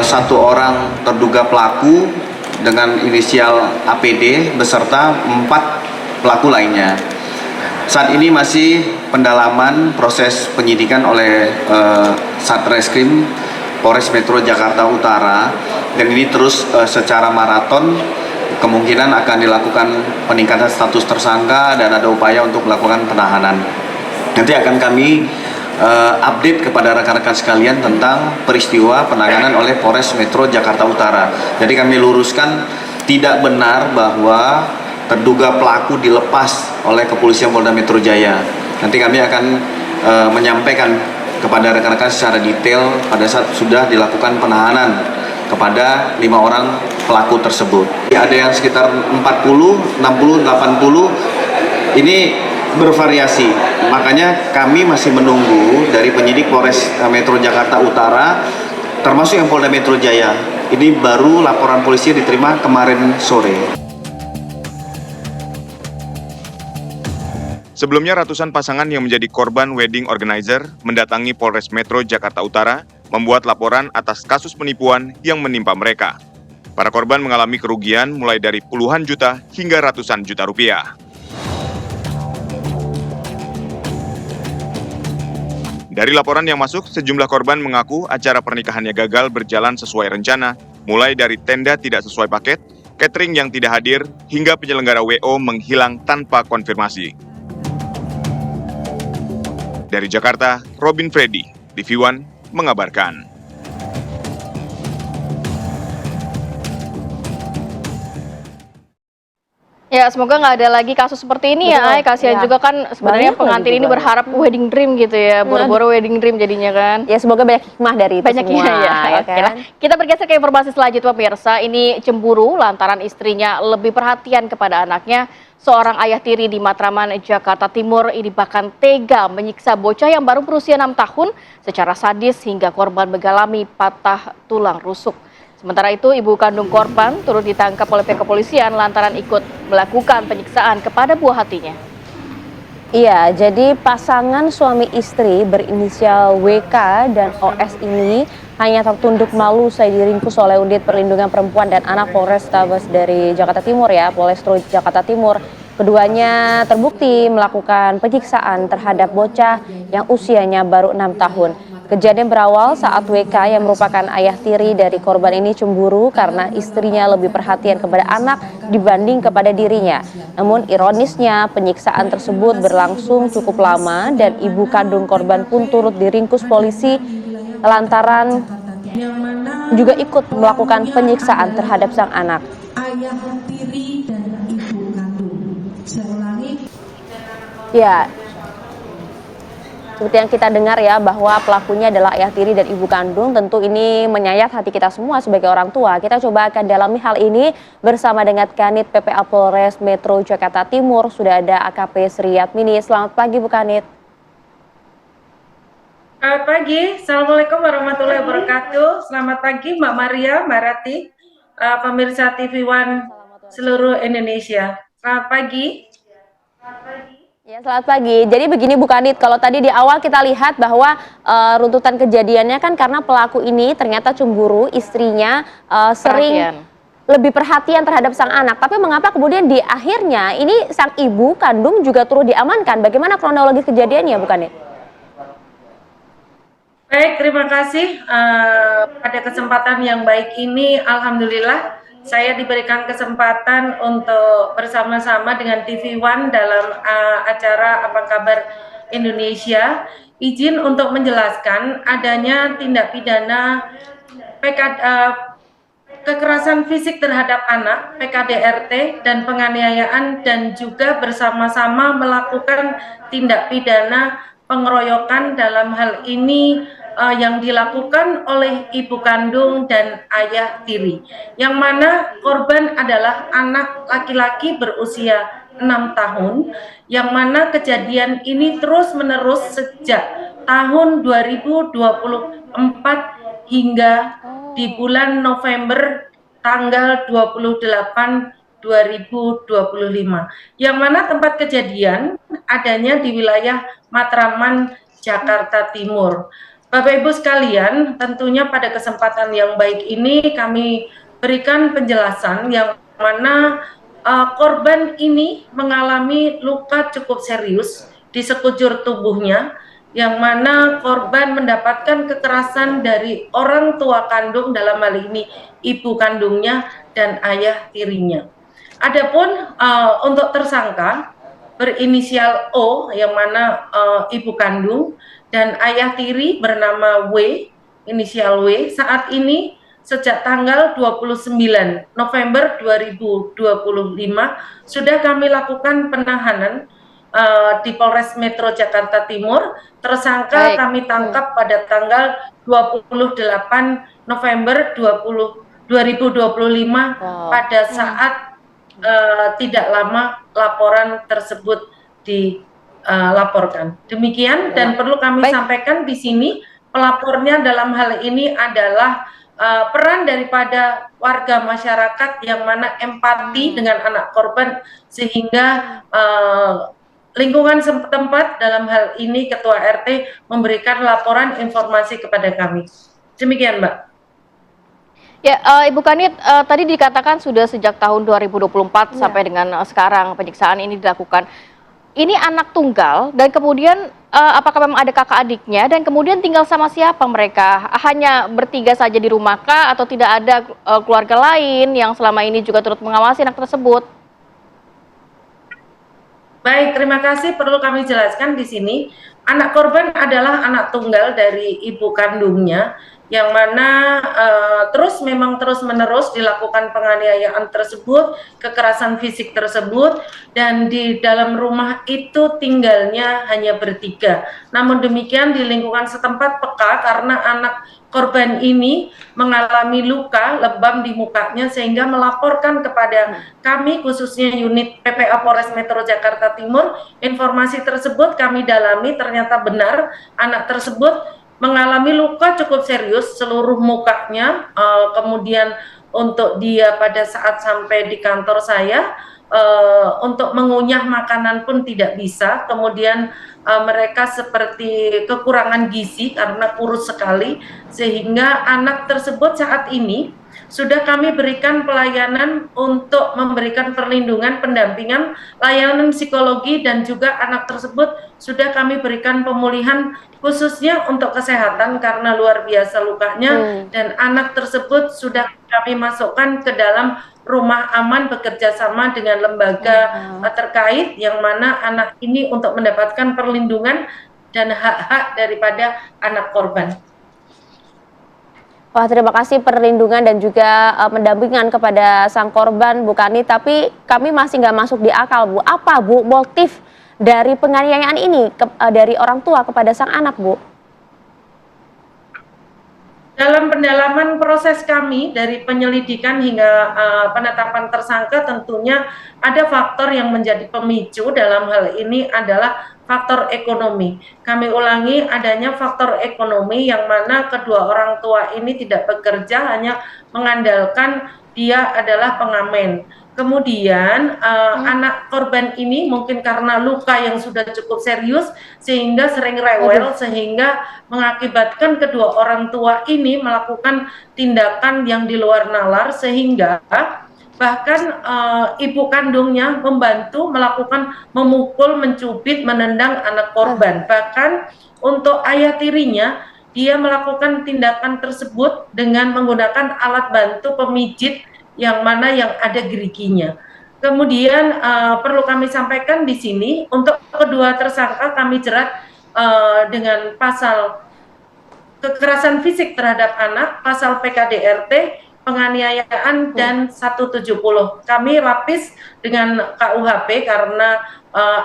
[SPEAKER 6] 1 orang terduga pelaku dengan inisial APD beserta 4 pelaku lainnya. Saat ini masih pendalaman proses penyidikan oleh Satreskrim Polres Metro Jakarta Utara dan ini terus secara maraton kemungkinan akan dilakukan peningkatan status tersangka dan ada upaya untuk melakukan penahanan. Nanti akan kami update kepada rekan-rekan sekalian tentang peristiwa penanganan oleh Polres Metro Jakarta Utara. Jadi kami luruskan tidak benar bahwa terduga pelaku dilepas oleh Kepolisian Polda Metro Jaya. Nanti kami akan menyampaikan kepada rekan-rekan secara detail pada saat sudah dilakukan penahanan kepada 5 orang pelaku tersebut. Ada yang sekitar 40, 60, 80, ini bervariasi. Makanya kami masih menunggu dari penyidik Polres Metro Jakarta Utara, termasuk yang Polda Metro Jaya, Ini baru laporan polisi diterima kemarin sore.
[SPEAKER 5] Sebelumnya ratusan pasangan yang menjadi korban wedding organizer mendatangi Polres Metro Jakarta Utara membuat laporan atas kasus penipuan yang menimpa mereka. Para korban mengalami kerugian mulai dari puluhan juta hingga ratusan juta rupiah. Dari laporan yang masuk, sejumlah korban mengaku acara pernikahannya gagal berjalan sesuai rencana, mulai dari tenda tidak sesuai paket, catering yang tidak hadir, hingga penyelenggara WO menghilang tanpa konfirmasi. Dari Jakarta, Robin Freddy, TV One, mengabarkan.
[SPEAKER 2] Ya, semoga nggak ada lagi kasus seperti ini ya. Kasihan juga kan sebenarnya
[SPEAKER 1] Banyak
[SPEAKER 2] pengantin ini berharap wedding dream gitu ya. Boro-boro wedding dream jadinya kan.
[SPEAKER 1] Ya semoga banyak hikmah dari itu
[SPEAKER 2] Banyaknya
[SPEAKER 1] semua.
[SPEAKER 2] ya. Oke lah. Kita bergeser ke informasi selanjutnya pemirsa. Ini cemburu lantaran istrinya lebih perhatian kepada anaknya. Seorang ayah tiri di Matraman, Jakarta Timur ini bahkan tega menyiksa bocah yang baru berusia 6 tahun secara sadis hingga korban mengalami patah tulang rusuk. Sementara itu, ibu kandung korban turut ditangkap oleh pihak kepolisian lantaran ikut melakukan penyiksaan kepada buah hatinya.
[SPEAKER 1] Iya, jadi pasangan suami istri berinisial WK dan OS ini hanya tertunduk malu usai diringkus oleh Unit Perlindungan Perempuan dan Anak Polrestabes dari Jakarta Timur ya, Polrestro Jakarta Timur. Keduanya terbukti melakukan penyiksaan terhadap bocah yang usianya baru 6 tahun. Kejadian berawal saat WK yang merupakan ayah tiri dari korban ini cemburu karena istrinya lebih perhatian kepada anak dibanding kepada dirinya. Namun ironisnya penyiksaan tersebut berlangsung cukup lama dan ibu kandung korban pun turut diringkus polisi lantaran juga ikut melakukan penyiksaan terhadap sang anak.
[SPEAKER 7] Ayah tiri dan ibu kandung. Saya ulangi.
[SPEAKER 1] Ya, seperti yang kita dengar ya bahwa pelakunya adalah ayah tiri dan ibu kandung, tentu ini menyayat hati kita semua sebagai orang tua. Kita coba akan dalami hal ini bersama dengan Kanit PPA Polres Metro Jakarta Timur. Sudah ada AKP Sri Yatmini. Selamat pagi Bu Kanit.
[SPEAKER 8] Selamat pagi, Assalamualaikum warahmatullahi wabarakatuh. Selamat pagi Mbak Maria, Mbak Rati, pemirsa TV One seluruh Indonesia. Selamat pagi.
[SPEAKER 1] Ya, selamat pagi. Jadi begini Bu Kanit, kalau tadi di awal kita lihat bahwa runtutan kejadiannya kan karena pelaku ini ternyata cemburu, istrinya sering lebih perhatian terhadap sang anak. Tapi mengapa kemudian di akhirnya ini sang ibu kandung juga turut diamankan? Bagaimana kronologi kejadiannya Bu Kanit?
[SPEAKER 8] Baik, terima kasih. Pada kesempatan yang baik ini, alhamdulillah saya diberikan kesempatan untuk bersama-sama dengan TV One dalam acara Apa Kabar Indonesia. Izin untuk menjelaskan adanya tindak pidana kekerasan fisik terhadap anak, PKDRT, dan penganiayaan, dan juga bersama-sama melakukan tindak pidana pengeroyokan dalam hal ini yang dilakukan oleh ibu kandung dan ayah tiri, yang mana korban adalah anak laki-laki berusia 6 tahun, yang mana kejadian ini terus menerus sejak tahun 2024 hingga di bulan November tanggal 28 2025, yang mana tempat kejadian adanya di wilayah Matraman, Jakarta Timur. Bapak Ibu sekalian, tentunya pada kesempatan yang baik ini kami berikan penjelasan yang mana korban ini mengalami luka cukup serius di sekujur tubuhnya, yang mana korban mendapatkan kekerasan dari orang tua kandung, dalam hal ini ibu kandungnya dan ayah tirinya. Adapun untuk tersangka berinisial O, yang mana ibu kandung, dan ayah tiri bernama W, inisial W, saat ini sejak tanggal 29 November 2025 sudah kami lakukan penahanan di Polres Metro Jakarta Timur. Tersangka kami tangkap pada tanggal 28 November 2025 pada saat tidak lama laporan tersebut dilaporkan. Demikian, dan perlu kami sampaikan di sini, pelapornya dalam hal ini adalah peran daripada warga masyarakat yang mana empati dengan anak korban sehingga lingkungan setempat dalam hal ini Ketua RT memberikan laporan informasi kepada kami. Demikian, Mbak.
[SPEAKER 2] Ya, Ibu Kanit, tadi dikatakan sudah sejak tahun 2024 sampai dengan sekarang penyiksaan ini dilakukan. Ini anak tunggal dan kemudian apakah memang ada kakak adiknya dan kemudian tinggal sama siapa mereka? Hanya bertiga saja di rumah kah atau tidak ada keluarga lain yang selama ini juga turut mengawasi anak tersebut?
[SPEAKER 8] Baik, terima kasih. Perlu kami jelaskan di sini, anak korban adalah anak tunggal dari ibu kandungnya, yang mana terus-menerus dilakukan penganiayaan tersebut, kekerasan fisik tersebut, dan di dalam rumah itu tinggalnya hanya bertiga. Namun demikian di lingkungan setempat peka karena anak korban ini mengalami luka lebam di mukanya sehingga melaporkan kepada kami khususnya unit PPA Polres Metro Jakarta Timur. Informasi tersebut kami dalami, ternyata benar anak tersebut mengalami luka cukup serius seluruh mukanya, kemudian untuk dia pada saat sampai di kantor saya untuk mengunyah makanan pun tidak bisa, kemudian mereka seperti kekurangan gizi karena kurus sekali, sehingga anak tersebut saat ini sudah kami berikan pelayanan untuk memberikan perlindungan, pendampingan, layanan psikologi, dan juga anak tersebut sudah kami berikan pemulihan khususnya untuk kesehatan karena luar biasa lukanya, dan anak tersebut sudah kami masukkan ke dalam rumah aman bekerja sama dengan lembaga terkait yang mana anak ini untuk mendapatkan perlindungan dan hak-hak daripada anak korban.
[SPEAKER 1] Wah, terima kasih perlindungan dan juga pendampingan kepada sang korban, Bu Kani. Tapi kami masih nggak masuk di akal, Bu. Apa, Bu, motif dari penganiayaan ini dari orang tua kepada sang anak, Bu?
[SPEAKER 8] Dalam pendalaman proses kami dari penyelidikan hingga penetapan tersangka, tentunya ada faktor yang menjadi pemicu dalam hal ini adalah faktor ekonomi. Kami ulangi, adanya faktor ekonomi yang mana kedua orang tua ini tidak bekerja, hanya mengandalkan dia adalah pengamen. Kemudian anak korban ini mungkin karena luka yang sudah cukup serius sehingga sering rewel, sehingga mengakibatkan kedua orang tua ini melakukan tindakan yang di luar nalar, sehingga bahkan ibu kandungnya membantu melakukan memukul, mencubit, menendang anak korban. Bahkan untuk ayah tirinya, dia melakukan tindakan tersebut dengan menggunakan alat bantu pemijit yang mana yang ada geriginya. Kemudian perlu kami sampaikan di sini, untuk kedua tersangka kami jerat dengan pasal kekerasan fisik terhadap anak, pasal PKDRT, penganiayaan, dan 170. Kami lapis dengan KUHP karena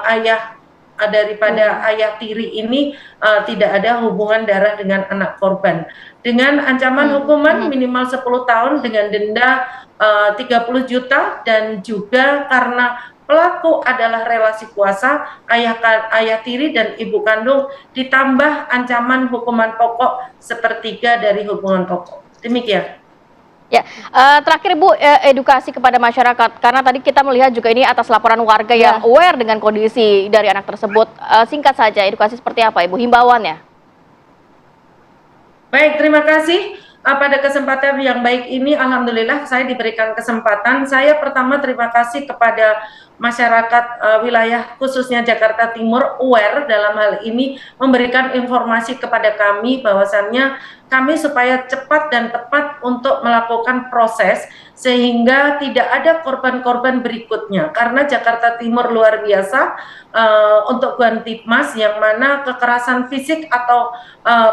[SPEAKER 8] ayah daripada ayah tiri ini tidak ada hubungan darah dengan anak korban. Dengan ancaman hukuman minimal 10 tahun dengan denda 30 juta, dan juga karena pelaku adalah relasi kuasa, ayah tiri dan ibu kandung, ditambah ancaman hukuman pokok sepertiga dari hukuman pokok. Demikian.
[SPEAKER 2] Ya, terakhir Bu, edukasi kepada masyarakat, karena tadi kita melihat juga ini atas laporan warga yang aware dengan kondisi dari anak tersebut. Singkat saja, edukasi seperti apa Ibu, himbauannya?
[SPEAKER 8] Baik, terima kasih. Pada kesempatan yang baik ini, alhamdulillah saya diberikan kesempatan. Saya pertama terima kasih kepada masyarakat wilayah khususnya Jakarta Timur aware dalam hal ini, memberikan informasi kepada kami bahwasannya kami supaya cepat dan tepat untuk melakukan proses sehingga tidak ada korban-korban berikutnya, karena Jakarta Timur luar biasa untuk Guantipmas yang mana kekerasan fisik atau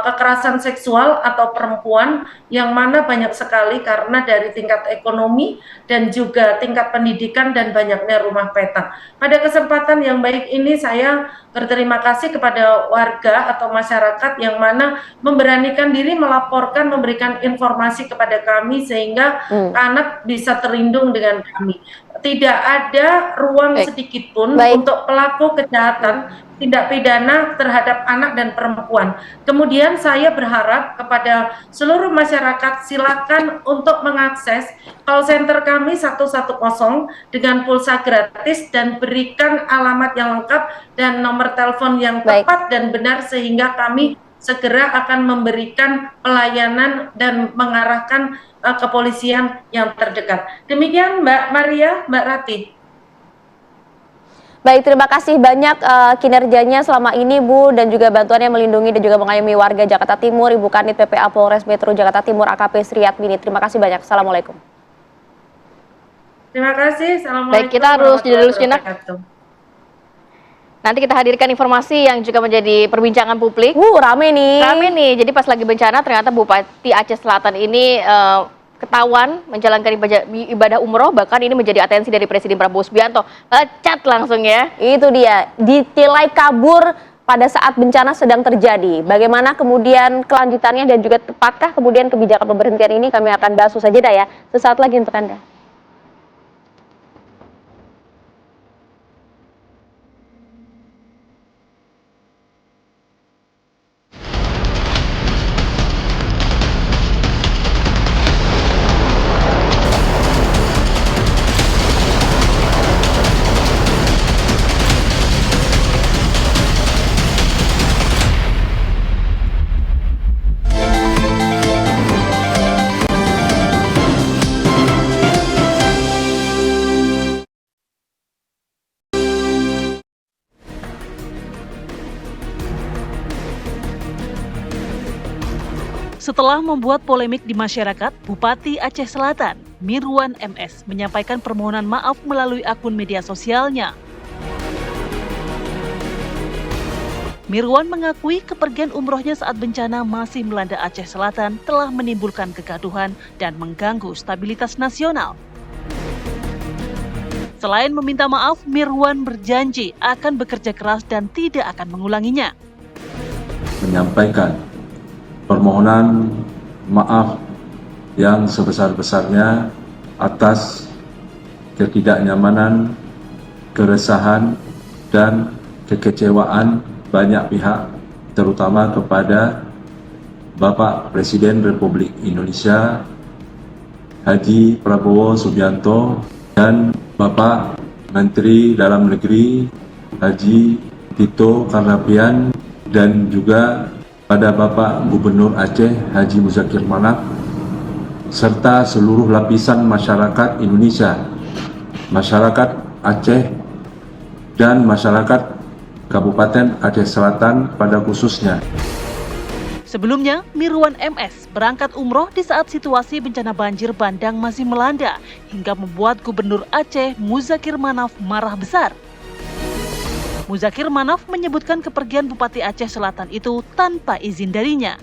[SPEAKER 8] kekerasan seksual atau perempuan yang mana banyak sekali karena dari tingkat ekonomi dan juga tingkat pendidikan dan banyaknya rumah petak. Pada kesempatan yang baik ini saya berterima kasih kepada warga atau masyarakat yang mana memberanikan diri melaporkan, memberikan informasi kepada kami sehingga anak bisa terlindung dengan kami. tidak ada ruang
[SPEAKER 2] Baik.
[SPEAKER 8] sedikit pun
[SPEAKER 1] Baik.
[SPEAKER 8] untuk pelaku kejahatan tindak pidana terhadap anak dan perempuan. Kemudian saya berharap kepada seluruh masyarakat silakan untuk mengakses call center kami 110 dengan pulsa gratis dan berikan alamat yang lengkap dan nomor telepon yang
[SPEAKER 1] Baik.
[SPEAKER 8] tepat dan benar sehingga kami segera akan memberikan pelayanan dan mengarahkan kepolisian yang terdekat. Demikian Mbak Maria, Mbak Rati.
[SPEAKER 1] Baik, terima kasih banyak kinerjanya selama ini Bu, dan juga bantuannya melindungi dan juga mengayomi warga Jakarta Timur, Ibu Kanit PPA Polres Metro Jakarta Timur AKP Sriatmini. Terima kasih banyak. Assalamualaikum.
[SPEAKER 8] Terima kasih. Assalamualaikum.
[SPEAKER 2] Baik, kita harus jeda dulu sejenak.
[SPEAKER 8] warahmatullahi wabarakatuh.
[SPEAKER 2] Nanti kita hadirkan informasi yang juga menjadi perbincangan publik.
[SPEAKER 1] Rame nih.
[SPEAKER 2] Rame nih, jadi pas lagi bencana ternyata Bupati Aceh Selatan ini ketahuan menjalankan ibadah umroh, bahkan ini menjadi atensi dari Presiden Prabowo Subianto. Cat langsung ya.
[SPEAKER 1] Itu dia, ditilai kabur pada saat bencana sedang terjadi. Bagaimana kemudian kelanjutannya dan juga tepatkah kemudian kebijakan pemberhentian ini, kami akan bahas usai jeda ya. Sesaat lagi untuk Anda.
[SPEAKER 9] Setelah membuat polemik di masyarakat, Bupati Aceh Selatan, Mirwan MS, menyampaikan permohonan maaf melalui akun media sosialnya. Mirwan mengakui kepergian umrohnya saat bencana masih melanda Aceh Selatan telah menimbulkan kegaduhan dan mengganggu stabilitas nasional. Selain meminta maaf, Mirwan berjanji akan bekerja keras dan tidak akan mengulanginya.
[SPEAKER 10] Menyampaikan permohonan maaf yang sebesar-besarnya atas ketidaknyamanan, keresahan, dan kekecewaan banyak pihak, terutama kepada Bapak Presiden Republik Indonesia Haji Prabowo Subianto dan Bapak Menteri Dalam Negeri Haji Tito Karnavian, dan juga pada Bapak Gubernur Aceh Haji Muzakir Manaf, serta seluruh lapisan masyarakat Indonesia, masyarakat Aceh, dan masyarakat Kabupaten Aceh Selatan pada khususnya.
[SPEAKER 9] Sebelumnya, Mirwan MS berangkat umroh di saat situasi bencana banjir bandang masih melanda, hingga membuat Gubernur Aceh Muzakir Manaf marah besar. Muzakir Manaf menyebutkan kepergian Bupati Aceh Selatan itu tanpa izin darinya.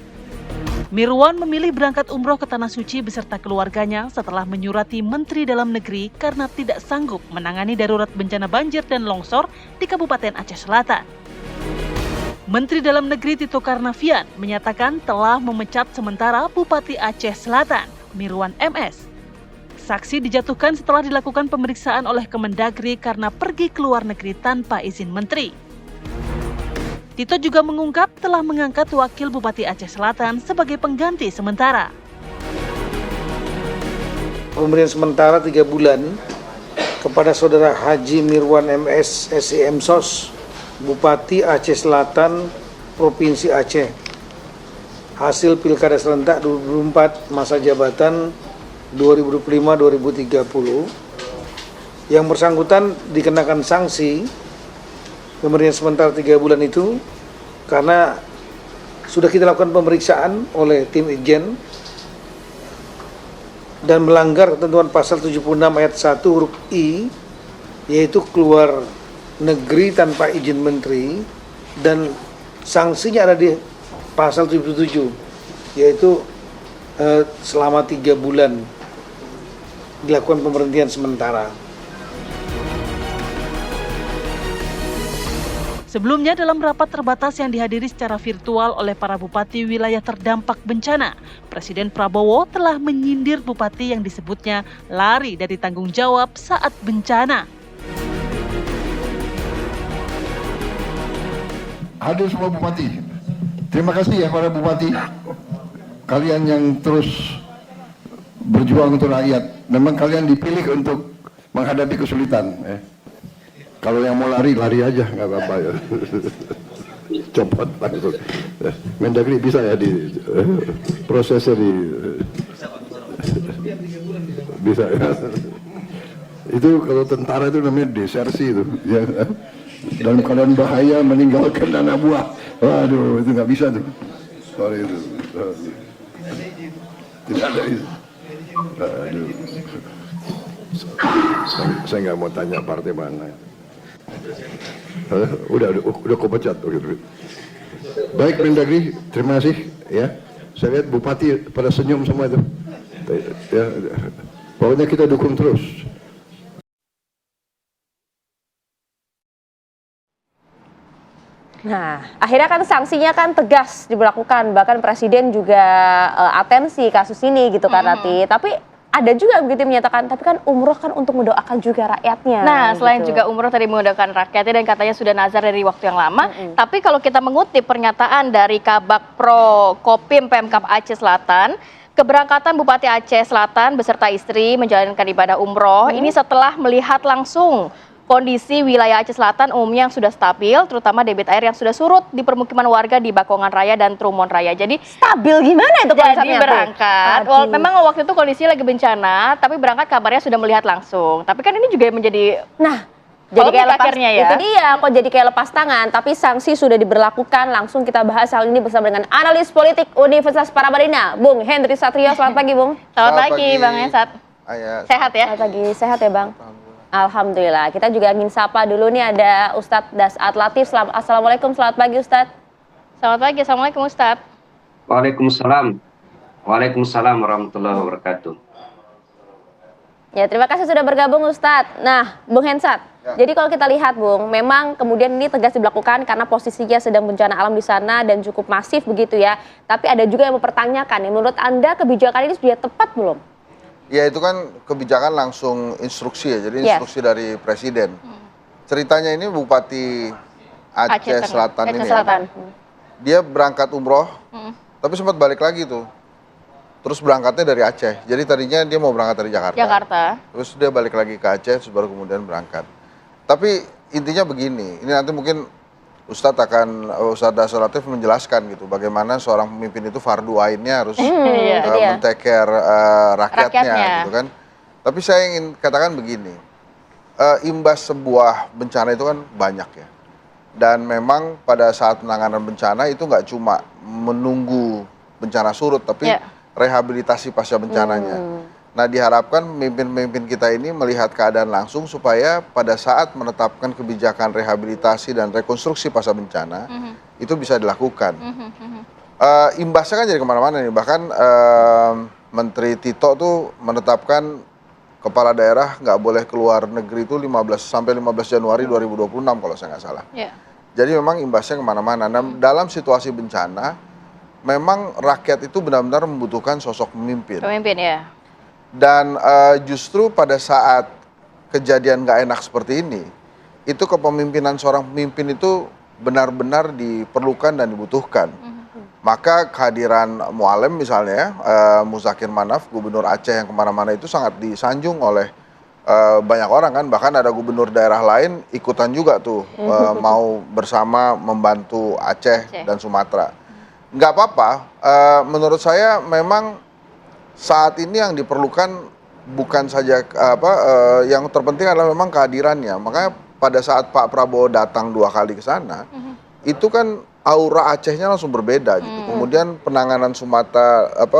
[SPEAKER 9] Mirwan memilih berangkat umroh ke Tanah Suci beserta keluarganya setelah menyurati Menteri Dalam Negeri karena tidak sanggup menangani darurat bencana banjir dan longsor di Kabupaten Aceh Selatan. Menteri Dalam Negeri Tito Karnavian menyatakan telah memecat sementara Bupati Aceh Selatan, Mirwan MS. Saksi dijatuhkan setelah dilakukan pemeriksaan oleh Kemendagri karena pergi ke luar negeri tanpa izin menteri. Tito juga mengungkap telah mengangkat wakil Bupati Aceh Selatan sebagai pengganti sementara.
[SPEAKER 11] Pemberian sementara 3 bulan kepada Saudara Haji Mirwan MS SIM SOS, Bupati Aceh Selatan, Provinsi Aceh. Hasil Pilkada Serentak 2024 masa jabatan 2025-2030, yang bersangkutan dikenakan sanksi pemberian sementara 3 bulan itu karena sudah kita lakukan pemeriksaan oleh tim Itjen dan melanggar ketentuan pasal 76 ayat 1 huruf I, yaitu keluar negeri tanpa izin menteri, dan sanksinya ada di pasal 77, yaitu selama 3 bulan dilakukan pemberhentian sementara.
[SPEAKER 9] Sebelumnya dalam rapat terbatas yang dihadiri secara virtual oleh para bupati wilayah terdampak bencana, Presiden Prabowo telah menyindir bupati yang disebutnya lari dari tanggung jawab saat bencana.
[SPEAKER 4] Hadir semua bupati. Terima kasih ya para bupati. Kalian yang terus berjuang untuk rakyat. Memang kalian dipilih untuk menghadapi kesulitan. Kalau yang mau lari, lari aja, nggak apa-apa ya. Copot langsung. Mendagri bisa ya di prosesnya bisa ya. Itu kalau tentara itu namanya desersi itu. Ya. Dalam keadaan bahaya meninggalkan anak buah. Waduh, itu nggak bisa tuh. Soal itu. Tidak ada itu. Aduh. Saya nggak mau tanya partai mana. Udah kau pecat. Baik Mendagri, terima kasih ya. Saya lihat bupati pada senyum semua itu. Ya, pokoknya kita dukung terus.
[SPEAKER 1] Nah, akhirnya kan sanksinya kan tegas diberlakukan, bahkan Presiden juga atensi kasus ini gitu kan Rati. Tapi ada juga begitu menyatakan, tapi kan umroh kan untuk mendoakan juga rakyatnya.
[SPEAKER 2] Nah, selain
[SPEAKER 1] gitu.
[SPEAKER 2] juga umroh tadi mendoakan rakyatnya dan katanya sudah nazar dari waktu yang lama. Tapi kalau kita mengutip pernyataan dari Kabak Pro Kopim Pemkab Aceh Selatan, keberangkatan Bupati Aceh Selatan beserta istri menjalankan ibadah umroh ini setelah melihat langsung kondisi wilayah Aceh Selatan umumnya yang sudah stabil, terutama debit air yang sudah surut di permukiman warga di Bakongan Raya dan Trumon Raya. Jadi
[SPEAKER 1] stabil gimana itu konsepnya?
[SPEAKER 2] Jadi berangkat, memang waktu itu kondisi lagi bencana, tapi berangkat kabarnya sudah melihat langsung. Tapi kan ini juga menjadi
[SPEAKER 1] jadi kayak lepas,
[SPEAKER 2] akhirnya ya.
[SPEAKER 1] Itu dia, kok jadi kayak lepas tangan, tapi sanksi sudah diberlakukan. Langsung kita bahas hal ini bersama dengan analis politik Universitas Paramadina, Bung Hendri Satrio. Selamat pagi, Bung.
[SPEAKER 2] Selamat pagi, Bang Hensat. Sehat ya?
[SPEAKER 1] Selamat pagi, sehat ya, Bang? Alhamdulillah. Kita juga ingin sapa dulu nih, ada Ustadz Dasat Latif. Assalamualaikum, selamat pagi Ustadz.
[SPEAKER 2] Selamat pagi, Assalamualaikum Ustadz.
[SPEAKER 12] Waalaikumsalam. Waalaikumsalam warahmatullahi wabarakatuh.
[SPEAKER 1] Ya, terima kasih sudah bergabung Ustadz. Nah, Bung Hensat, jadi kalau kita lihat Bung, memang kemudian ini tegas diberlakukan karena posisinya sedang bencana alam di sana dan cukup masif begitu ya. Tapi ada juga yang mempertanyakan, menurut Anda kebijakan ini sudah tepat belum?
[SPEAKER 13] Ya itu kan kebijakan langsung instruksi ya, jadi instruksi dari Presiden. Ceritanya ini Bupati Aceh Selatan ini ya, dia berangkat umroh, tapi sempat balik lagi tuh. Terus berangkatnya dari Aceh, jadi tadinya dia mau berangkat dari Jakarta. Terus dia balik lagi ke Aceh, terus baru kemudian berangkat. Tapi intinya begini, ini nanti mungkin Ustadz Dasat Latif menjelaskan gitu, bagaimana seorang pemimpin itu fardu ainnya harus men-take care rakyatnya gitu kan. Tapi saya ingin katakan begini, imbas sebuah bencana itu kan banyak ya. Dan memang pada saat penanganan bencana itu nggak cuma menunggu bencana surut, tapi rehabilitasi pasca bencananya. Nah diharapkan pemimpin-pemimpin kita ini melihat keadaan langsung supaya pada saat menetapkan kebijakan rehabilitasi dan rekonstruksi pasca bencana itu bisa dilakukan. Imbasnya kan jadi kemana-mana nih, bahkan Menteri Tito tuh menetapkan kepala daerah nggak boleh keluar negeri itu 15 Januari 2026 kalau saya nggak salah. Jadi memang imbasnya kemana-mana. Nah, dalam situasi bencana memang rakyat itu benar-benar membutuhkan sosok pemimpin.
[SPEAKER 2] Pemimpin ya.
[SPEAKER 13] Dan justru pada saat kejadian nggak enak seperti ini, itu kepemimpinan seorang pemimpin itu benar-benar diperlukan dan dibutuhkan. Maka kehadiran Mualem misalnya, Muzakir Manaf, Gubernur Aceh yang kemana-mana itu sangat disanjung oleh banyak orang kan. Bahkan ada gubernur daerah lain ikutan juga tuh mau bersama membantu Aceh dan Sumatera. Nggak apa-apa, menurut saya memang saat ini yang diperlukan bukan saja yang terpenting adalah memang kehadirannya. Makanya pada saat Pak Prabowo datang 2 kali ke sana, itu kan aura Acehnya langsung berbeda gitu. Kemudian penanganan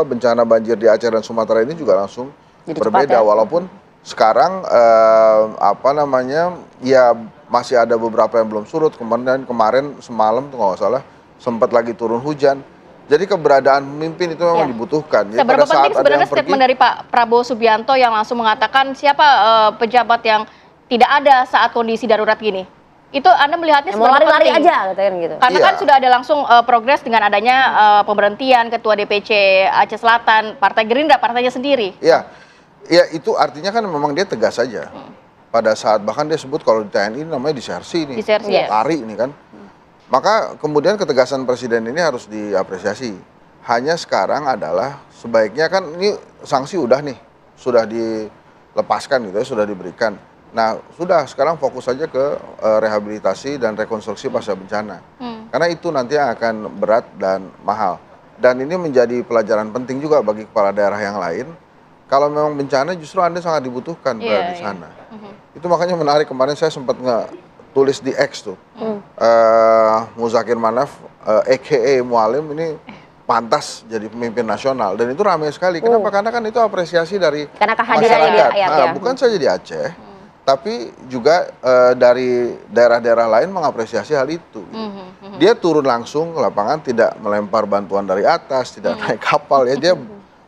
[SPEAKER 13] bencana banjir di Aceh dan Sumatera ini juga langsung berbeda. Walaupun sekarang ya masih ada beberapa yang belum surut. Kemarin semalam tuh nggak salah sempat lagi turun hujan. Jadi keberadaan pemimpin itu memang dibutuhkan. Jadi
[SPEAKER 2] seberapa penting sebenarnya statement dari Pak Prabowo Subianto yang langsung mengatakan siapa pejabat yang tidak ada saat kondisi darurat gini? Itu Anda melihatnya
[SPEAKER 1] mau
[SPEAKER 2] seberapa
[SPEAKER 1] lari-lari
[SPEAKER 2] penting?
[SPEAKER 1] aja katanya gitu.
[SPEAKER 2] Karena
[SPEAKER 13] Iya.
[SPEAKER 2] kan sudah ada langsung progres dengan adanya pemberhentian Ketua DPC Aceh Selatan, Partai Gerindra, partainya sendiri.
[SPEAKER 13] Iya, ya itu artinya kan memang dia tegas saja. Pada saat bahkan dia sebut kalau di TNI namanya disersi nih,
[SPEAKER 2] Disersi, ya.
[SPEAKER 13] lari ini kan. Maka kemudian ketegasan presiden ini harus diapresiasi. Hanya sekarang adalah sebaiknya kan ini sanksi udah nih, sudah dilepaskan gitu ya, sudah diberikan. Nah sudah sekarang fokus saja ke rehabilitasi dan rekonstruksi pasca bencana. Karena itu nanti akan berat dan mahal. Dan ini menjadi pelajaran penting juga bagi kepala daerah yang lain. Kalau memang bencana justru Anda sangat dibutuhkan berada di sana. Itu makanya menarik, kemarin saya sempat tulis di X tuh. Muzakir Manaf, a.k.a. Mualim ini pantas jadi pemimpin nasional. Dan itu ramai sekali. Kenapa? Karena kan itu apresiasi dari
[SPEAKER 1] Karena kehadirannya di rakyat ya.
[SPEAKER 13] bukan saja di Aceh, tapi juga dari daerah-daerah lain mengapresiasi hal itu. Dia turun langsung ke lapangan, tidak melempar bantuan dari atas, tidak naik kapal ya, dia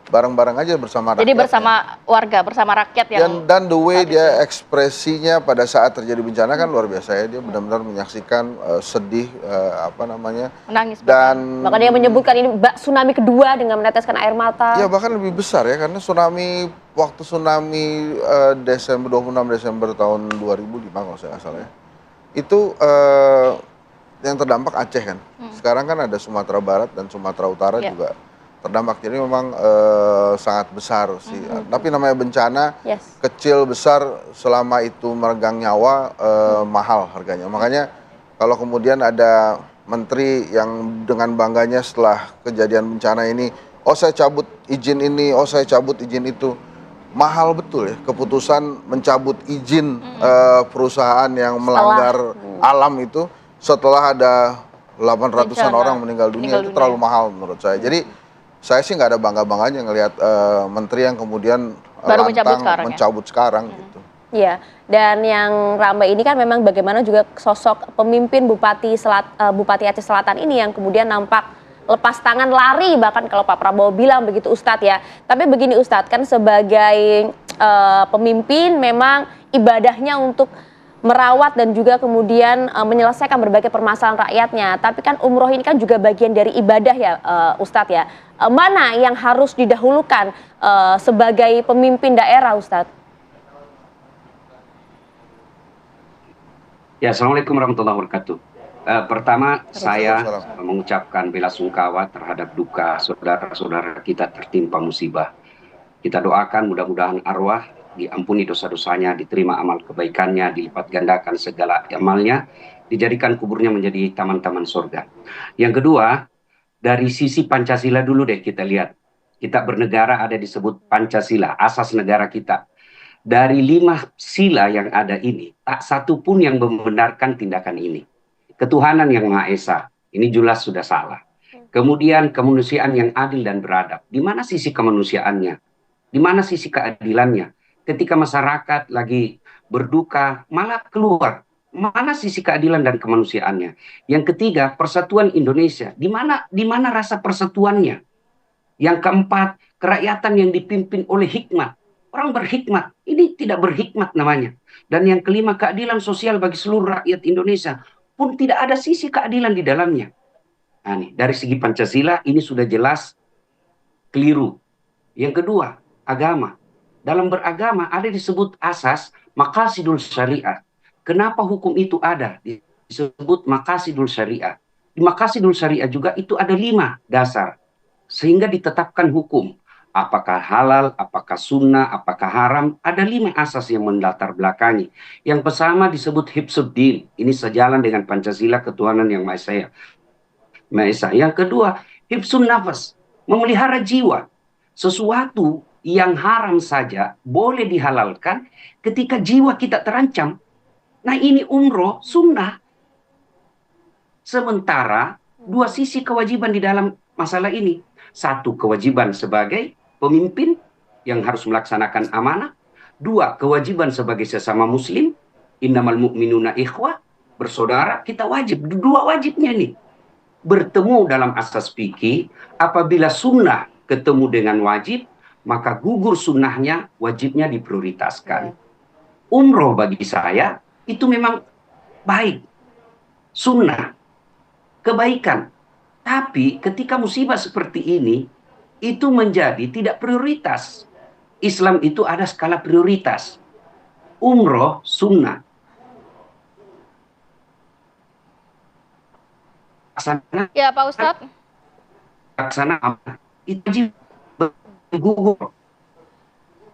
[SPEAKER 13] bareng-bareng aja bersama rakyat.
[SPEAKER 2] Jadi bersama warga, bersama rakyat yang
[SPEAKER 13] Dan the way dia ekspresinya pada saat terjadi bencana kan luar biasa ya, dia benar-benar menyaksikan sedih,
[SPEAKER 2] menangis.
[SPEAKER 13] dan
[SPEAKER 1] Bahkan dia menyebutkan ini tsunami kedua dengan meneteskan air mata.
[SPEAKER 13] ya bahkan lebih besar ya, karena waktu tsunami Desember 26 Desember tahun 2005 kalau saya nggak salah ya, itu yang terdampak Aceh kan. Sekarang kan ada Sumatera Barat dan Sumatera Utara juga terdampak. Jadi memang sangat besar sih. Tapi namanya bencana, kecil besar selama itu meregang nyawa mahal harganya. Makanya kalau kemudian ada menteri yang dengan bangganya setelah kejadian bencana ini, oh saya cabut izin ini, oh saya cabut izin itu. Mahal betul ya keputusan mencabut izin perusahaan yang melanggar alam itu setelah ada 800-an orang meninggal dunia. Itu terlalu mahal menurut saya. Jadi saya sih nggak ada bangga-bangganya ngelihat menteri yang kemudian
[SPEAKER 2] baru
[SPEAKER 13] mencabut sekarang gitu.
[SPEAKER 1] Iya, dan yang ramai ini kan memang bagaimana juga sosok pemimpin Bupati Aceh Selatan ini yang kemudian nampak lepas tangan, lari, bahkan kalau Pak Prabowo bilang begitu Ustadz ya. Tapi begini Ustadz, kan sebagai pemimpin memang ibadahnya untuk merawat dan juga kemudian menyelesaikan berbagai permasalahan rakyatnya. Tapi kan umroh ini kan juga bagian dari ibadah ya Ustadz ya. Mana yang harus didahulukan sebagai pemimpin daerah Ustadz?
[SPEAKER 12] Ya, Assalamualaikum warahmatullahi wabarakatuh. Pertama saya mengucapkan bela sungkawa terhadap duka saudara-saudara kita tertimpa musibah. Kita doakan mudah-mudahan arwah diampuni dosa-dosanya, diterima amal kebaikannya, dilipat gandakan segala amalnya, dijadikan kuburnya menjadi taman-taman surga. Yang kedua, dari sisi Pancasila dulu deh kita lihat. Kita bernegara ada disebut Pancasila, asas negara kita. Dari 5 sila yang ada ini, tak satu pun yang membenarkan tindakan ini. Ketuhanan yang Maha Esa, ini jelas sudah salah. Kemudian kemanusiaan yang adil dan beradab. Di mana sisi kemanusiaannya? Di mana sisi keadilannya? Ketika masyarakat lagi berduka, malah keluar. Mana sisi keadilan dan kemanusiaannya? Yang ketiga, persatuan Indonesia. Di mana rasa persatuannya? Yang keempat, kerakyatan yang dipimpin oleh hikmat. Orang berhikmat, ini tidak berhikmat namanya. Dan yang kelima, keadilan sosial bagi seluruh rakyat Indonesia. Pun tidak ada sisi keadilan di dalamnya. Nah, nih, dari segi Pancasila ini sudah jelas keliru. Yang kedua, agama. Dalam beragama ada disebut asas maqasidul syariah. Kenapa hukum itu ada? Disebut maqasidul syariah. Di maqasidul syariah juga itu ada 5 dasar. Sehingga ditetapkan hukum. Apakah halal, apakah sunnah, apakah haram. Ada 5 asas yang melatar belakangi. Yang pertama disebut hifzuddin. Ini sejalan dengan Pancasila, ketuhanan yang Maha Esa. Yang kedua, hifzun nafas. Memelihara jiwa. Sesuatu yang haram saja boleh dihalalkan ketika jiwa kita terancam. Nah ini umroh sunnah. Sementara 2 sisi kewajiban di dalam masalah ini. 1 kewajiban sebagai pemimpin yang harus melaksanakan amanah. 2 kewajiban sebagai sesama muslim. Innamal mu'minuna ikhwah. Bersaudara, kita wajib. 2 wajibnya nih. Bertemu dalam asas fikih. Apabila sunnah ketemu dengan wajib, maka gugur sunnahnya, wajibnya diprioritaskan. Umroh bagi saya itu memang baik. sunnah, kebaikan. Tapi ketika musibah seperti ini, itu menjadi tidak prioritas. Islam itu ada skala prioritas. Umroh sunnah.
[SPEAKER 2] Ya Pak Ustadz.
[SPEAKER 12] Laksana itu wajib gugur.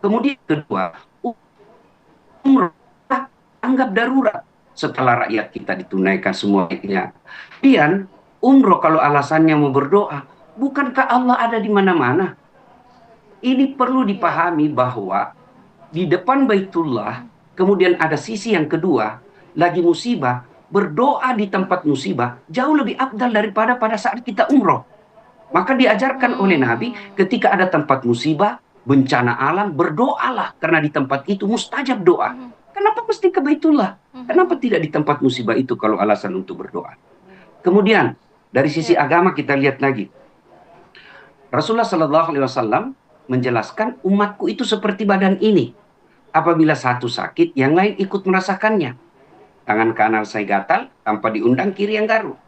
[SPEAKER 12] Kemudian kedua, umroh anggap darurat setelah rakyat kita ditunaikan semuanya. Kemudian umroh kalau alasannya mau berdoa, bukankah Allah ada di mana-mana? Ini perlu dipahami bahwa di depan Baitullah, kemudian ada sisi yang kedua, lagi musibah, berdoa di tempat musibah jauh lebih afdal daripada pada saat kita umroh. Maka diajarkan oleh Nabi ketika ada tempat musibah, bencana alam, berdoalah karena di tempat itu mustajab doa. Kenapa mesti ke Baitullah? Kenapa tidak di tempat musibah itu kalau alasan untuk berdoa? Kemudian dari sisi agama kita lihat lagi. Rasulullah SAW menjelaskan umatku itu seperti badan ini. Apabila satu sakit, yang lain ikut merasakannya. Tangan kanan saya gatal, tanpa diundang kiri yang garuk.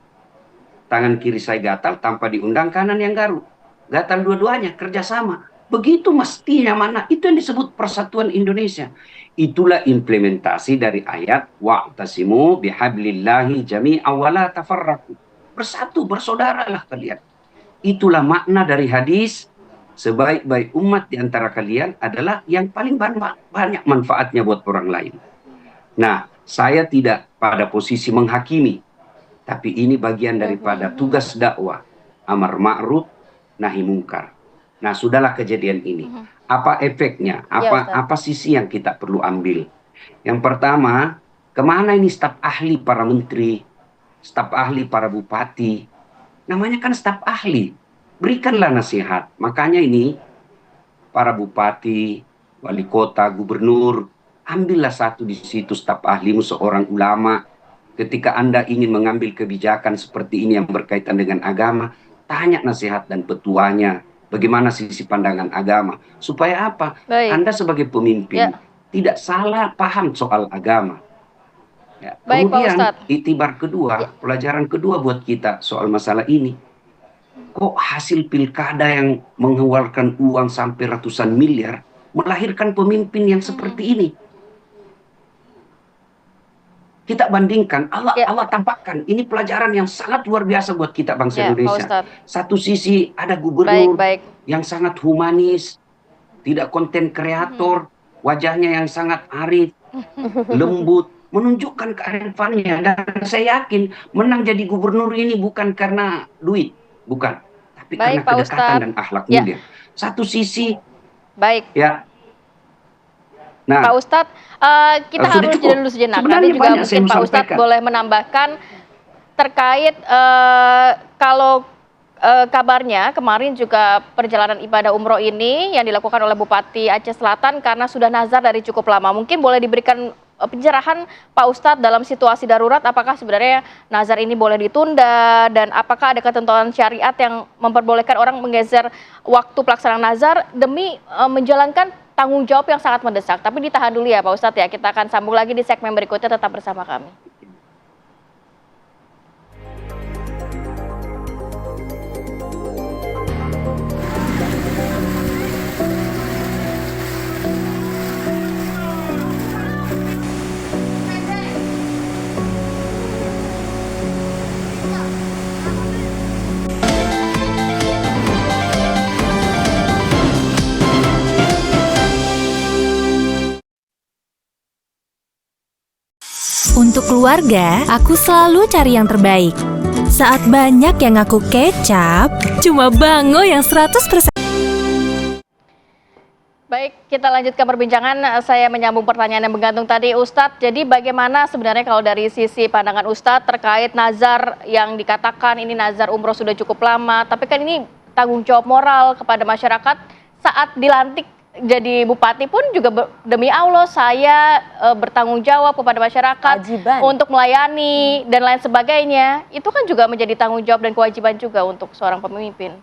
[SPEAKER 12] Tangan kiri saya gatal, tanpa diundang kanan yang garuk. Gatal dua-duanya, kerjasama. Begitu mestinya mana. Itu yang disebut persatuan Indonesia. Itulah implementasi dari ayat wa'tasimu bihablillahi jami'an wa la tafarraqu. Bersatu, bersaudaralah kalian. Itulah makna dari hadis, sebaik-baik umat di antara kalian adalah yang paling banyak manfaatnya buat orang lain. Nah, saya tidak pada posisi menghakimi, tapi ini bagian daripada tugas dakwah, amar ma'ruf, nahi mungkar. Nah, sudahlah kejadian ini. Apa efeknya? Apa sisi yang kita perlu ambil? Yang pertama, kemana ini staf ahli para menteri, staf ahli para bupati? Namanya kan staf ahli. Berikanlah nasihat. Makanya ini para bupati, wali kota, gubernur, ambillah satu di situ staf ahlimu, seorang ulama. Ketika Anda ingin mengambil kebijakan seperti ini yang berkaitan dengan agama, tanya nasihat dan petuanya. Bagaimana sisi pandangan agama. Supaya apa?
[SPEAKER 2] Baik.
[SPEAKER 12] Anda sebagai pemimpin tidak salah paham soal agama. Ya.
[SPEAKER 2] Baik,
[SPEAKER 12] Kemudian
[SPEAKER 2] Pak Ustadz.
[SPEAKER 12] itibar kedua, pelajaran kedua buat kita soal masalah ini. Kok hasil pilkada yang mengeluarkan uang sampai ratusan miliar melahirkan pemimpin yang seperti ini? Kita bandingkan, Allah tampakkan ini pelajaran yang sangat luar biasa buat kita bangsa Indonesia. Satu sisi ada gubernur yang sangat humanis, tidak konten kreator, wajahnya yang sangat arif, lembut, menunjukkan kearifannya. Dan saya yakin menang jadi gubernur ini bukan karena duit, bukan, tapi karena kedekatan dan akhlak mulia. Satu sisi, ya. Nah,
[SPEAKER 2] Pak Ustadz, kita harus jeda dulu sejenak. Nanti juga mungkin Pak Ustadz boleh menambahkan terkait kalau kabarnya kemarin juga perjalanan ibadah umroh ini yang dilakukan oleh Bupati Aceh Selatan karena sudah nazar dari cukup lama. Mungkin boleh diberikan pencerahan Pak Ustadz dalam situasi darurat, apakah sebenarnya nazar ini boleh ditunda dan apakah ada ketentuan syariat yang memperbolehkan orang menggeser waktu pelaksanaan nazar demi menjalankan tanggung jawab yang sangat mendesak. Tapi ditahan dulu ya Pak Ustadz ya, kita akan sambung lagi di segmen berikutnya, tetap bersama kami.
[SPEAKER 14] Untuk keluarga, aku selalu cari yang terbaik. Saat banyak yang ngaku kecap, cuma Bango yang 100%.
[SPEAKER 2] Baik, kita lanjutkan perbincangan. Saya menyambung pertanyaan yang menggantung tadi, Ustadz. Jadi bagaimana sebenarnya kalau dari sisi pandangan Ustadz terkait nazar yang dikatakan ini nazar umroh sudah cukup lama, tapi kan ini tanggung jawab moral kepada masyarakat saat dilantik jadi bupati pun juga demi Allah saya bertanggung jawab kepada masyarakat untuk melayani dan lain sebagainya. Itu kan juga menjadi tanggung jawab dan kewajiban juga untuk seorang pemimpin.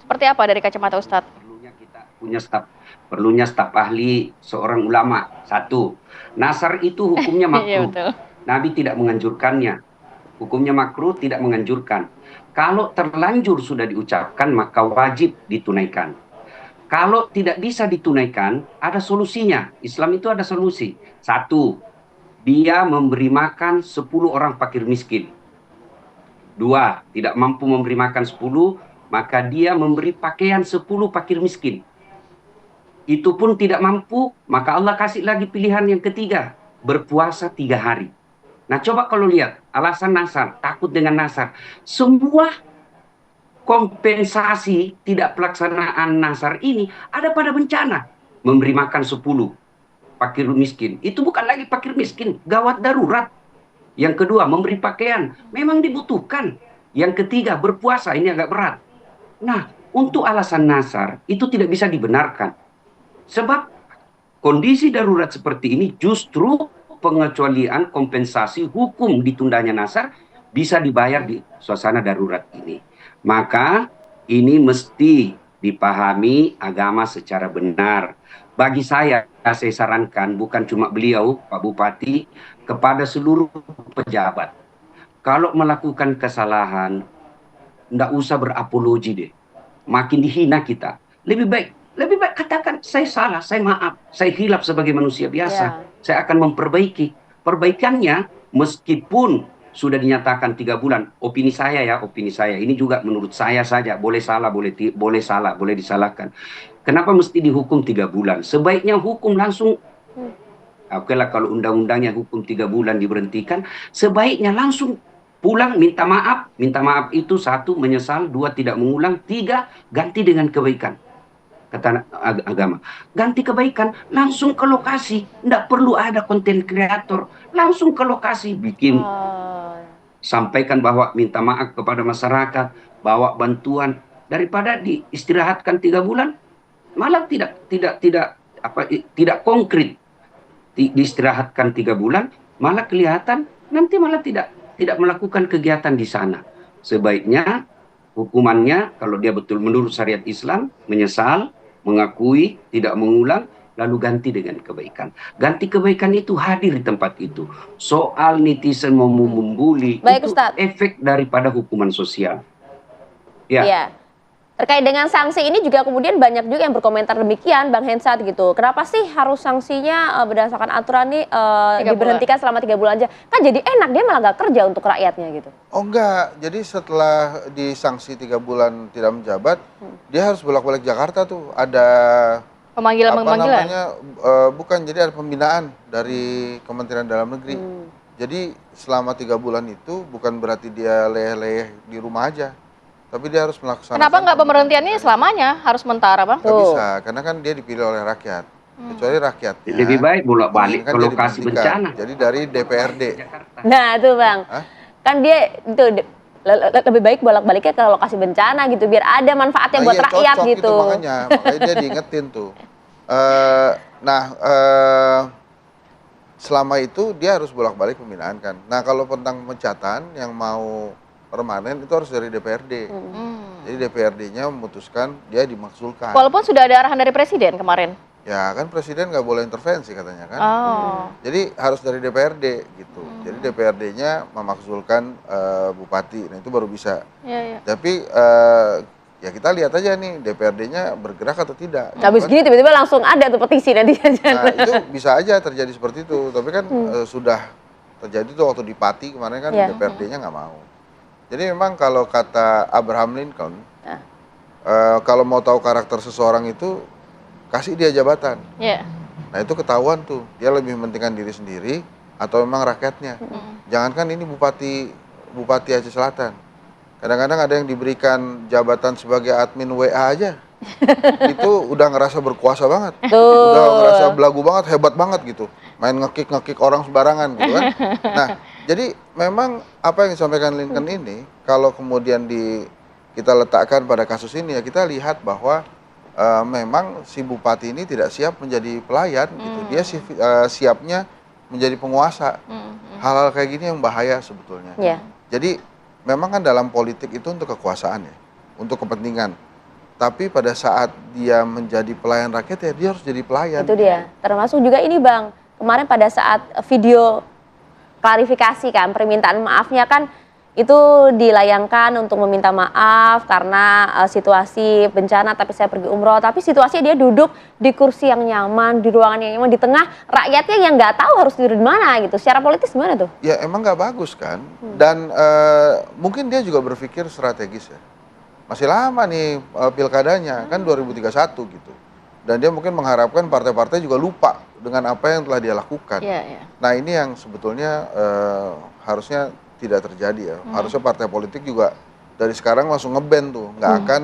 [SPEAKER 2] Seperti apa dari kacamata Ustadz?
[SPEAKER 12] Perlunya staf ahli seorang ulama. Satu, nazar itu hukumnya makruh. Nabi tidak menganjurkannya. Hukumnya makruh, tidak menganjurkan. Kalau terlanjur sudah diucapkan, maka wajib ditunaikan. Kalau tidak bisa ditunaikan, ada solusinya. Islam itu ada solusi. 1, dia memberi makan 10 orang fakir miskin. 2, tidak mampu memberi makan 10, maka dia memberi pakaian 10 fakir miskin. Itu pun tidak mampu, maka Allah kasih lagi pilihan yang ketiga, berpuasa 3 hari. Nah, coba kalau lihat alasan nasar, takut dengan nasar. Semua kompensasi tidak pelaksanaan nasar ini ada pada bencana. Memberi makan 10 fakir miskin. Itu bukan lagi fakir miskin, gawat darurat. Yang kedua, memberi pakaian. Memang dibutuhkan. Yang ketiga, berpuasa. Ini agak berat. Nah, untuk alasan nasar, itu tidak bisa dibenarkan. Sebab kondisi darurat seperti ini justru pengecualian kompensasi hukum ditundanya nasar bisa dibayar di suasana darurat ini. Maka ini mesti dipahami agama secara benar. Bagi saya sarankan bukan cuma beliau, Pak Bupati, kepada seluruh pejabat. Kalau melakukan kesalahan, nggak usah berapologi deh. Makin dihina kita. Lebih baik katakan, saya salah, saya maaf, saya hilaf sebagai manusia biasa. Saya akan memperbaiki. Perbaikannya meskipun sudah dinyatakan 3 bulan. Opini saya ya, opini saya. Ini juga menurut saya saja. Boleh salah, boleh salah, boleh disalahkan. Kenapa mesti dihukum 3 bulan? Sebaiknya hukum langsung. Oke lah, kalau undang-undangnya hukum 3 bulan diberhentikan, sebaiknya langsung pulang minta maaf. Minta maaf itu 1, menyesal, 2, tidak mengulang, 3, ganti dengan kebaikan. Kata agama, ganti kebaikan, langsung ke lokasi, tidak perlu ada konten kreator, langsung ke lokasi, bikin, sampaikan bahwa minta maaf kepada masyarakat, bawa bantuan, daripada diistirahatkan 3 bulan, malah tidak konkret, diistirahatkan 3 bulan, malah kelihatan nanti malah tidak melakukan kegiatan di sana. Sebaiknya hukumannya kalau dia betul menurut syariat Islam, menyesal, mengakui, tidak mengulang, lalu ganti dengan kebaikan. Ganti kebaikan itu hadir di tempat itu. Soal netizen mau membuli, itu
[SPEAKER 1] Ustadz,
[SPEAKER 12] efek daripada hukuman sosial.
[SPEAKER 1] Ya. Terkait dengan sanksi ini juga kemudian banyak juga yang berkomentar demikian, Bang Hensat gitu. Kenapa sih harus sanksinya berdasarkan aturan ini diberhentikan selama 3 bulan aja? Kan jadi enak, dia malah nggak kerja untuk rakyatnya gitu.
[SPEAKER 13] Oh enggak, jadi setelah disanksi 3 bulan tidak menjabat, dia harus bolak-balik Jakarta tuh. Ada
[SPEAKER 2] pemanggilan.
[SPEAKER 13] Bukan, jadi ada pembinaan dari Kementerian Dalam Negeri. Jadi selama 3 bulan itu bukan berarti dia leleh-leleh di rumah aja. Tapi dia harus melaksanakan.
[SPEAKER 2] Kenapa nggak pemberhentiannya selamanya? Harus sementara, Bang?
[SPEAKER 13] Nggak bisa, karena kan dia dipilih oleh rakyat. Kecuali rakyatnya.
[SPEAKER 12] Lebih baik bolak-balik ke lokasi bencana.
[SPEAKER 13] Jadi dari DPRD.
[SPEAKER 1] Nah itu Bang, kan dia itu lebih baik bolak-baliknya ke lokasi bencana gitu, biar ada manfaatnya buat rakyat
[SPEAKER 13] cocok
[SPEAKER 1] gitu.
[SPEAKER 13] Itu makanya dia diingetin tuh. Selama itu dia harus bolak-balik pembinaan kan. Nah kalau tentang pemecatan yang mau permanen itu harus dari DPRD. Jadi DPRD-nya memutuskan, dia dimakzulkan.
[SPEAKER 2] Walaupun sudah ada arahan dari Presiden kemarin.
[SPEAKER 13] Ya kan Presiden nggak boleh intervensi katanya kan. Jadi harus dari DPRD gitu. Jadi DPRD-nya memakzulkan bupati, nah itu baru bisa. Tapi ya kita lihat aja nih DPRD-nya bergerak atau tidak.
[SPEAKER 1] Habis gini tiba-tiba langsung ada tuh petisi nanti.
[SPEAKER 13] Nah itu bisa aja terjadi seperti itu. Tapi kan sudah terjadi tuh waktu di Pati kemarin kan DPRD-nya nggak mau. Jadi memang kalau kata Abraham Lincoln, kalau mau tahu karakter seseorang itu, kasih dia jabatan. Nah itu ketahuan tuh, dia lebih mementingkan diri sendiri atau memang rakyatnya. Jangankan ini Bupati Aceh Selatan. Kadang-kadang ada yang diberikan jabatan sebagai admin WA aja. Itu udah ngerasa berkuasa banget. Udah ngerasa belagu banget, hebat banget gitu. Main ngekik orang sembarangan gitu kan. Nah, jadi memang apa yang disampaikan Lincoln ini, kalau kemudian kita letakkan pada kasus ini ya kita lihat bahwa memang si bupati ini tidak siap menjadi pelayan gitu. Dia siapnya menjadi penguasa. Hal-hal kayak gini yang bahaya sebetulnya. Jadi memang kan dalam politik itu untuk kekuasaan ya, untuk kepentingan. Tapi pada saat dia menjadi pelayan rakyat ya dia harus jadi pelayan.
[SPEAKER 1] Itu dia. Termasuk juga ini Bang, kemarin pada saat video klarifikasi kan, permintaan maafnya kan itu dilayangkan untuk meminta maaf karena situasi bencana, tapi saya pergi umroh, tapi situasi dia duduk di kursi yang nyaman, di ruangan yang nyaman, di tengah rakyatnya yang nggak tahu harus tidur di mana gitu. Secara politis gimana tuh?
[SPEAKER 13] Ya emang nggak bagus kan, dan mungkin dia juga berpikir strategis ya. Masih lama nih pilkadanya, kan 2031 gitu. Dan dia mungkin mengharapkan partai-partai juga lupa dengan apa yang telah dia lakukan. Nah ini yang sebetulnya harusnya tidak terjadi ya. Harusnya partai politik juga dari sekarang langsung nge-ban tuh, nggak akan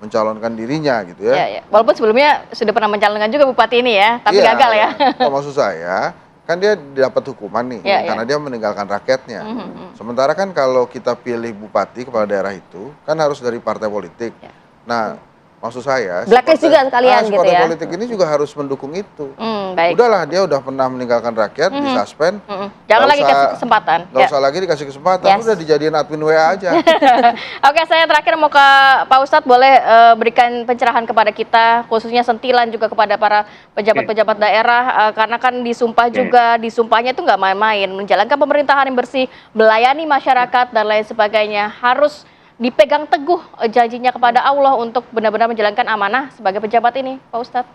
[SPEAKER 13] mencalonkan dirinya gitu ya.
[SPEAKER 2] Walaupun sebelumnya sudah pernah mencalonkan juga bupati ini ya, tapi gagal ya.
[SPEAKER 13] Maksud saya, kan dia dapat hukuman nih, karena dia meninggalkan rakyatnya. Sementara kan kalau kita pilih bupati kepala daerah itu, kan harus dari partai politik. Nah, maksud saya,
[SPEAKER 1] blacklist juga kalian gitu ya.
[SPEAKER 13] Partai politik ini juga harus mendukung itu. Udahlah, dia udah pernah meninggalkan rakyat, disuspend.
[SPEAKER 2] Jangan lagi kasih kesempatan.
[SPEAKER 13] Gak usah lagi dikasih kesempatan, udah dijadiin admin WA aja.
[SPEAKER 2] Oke, saya terakhir mau ke Pak Ustadz, boleh berikan pencerahan kepada kita, khususnya sentilan juga kepada para pejabat-pejabat daerah, karena kan disumpah juga, disumpahnya itu nggak main-main, menjalankan pemerintahan yang bersih, melayani masyarakat dan lain sebagainya, harus dipegang teguh janjinya kepada Allah untuk benar-benar menjalankan amanah sebagai pejabat ini, Pak Ustadz.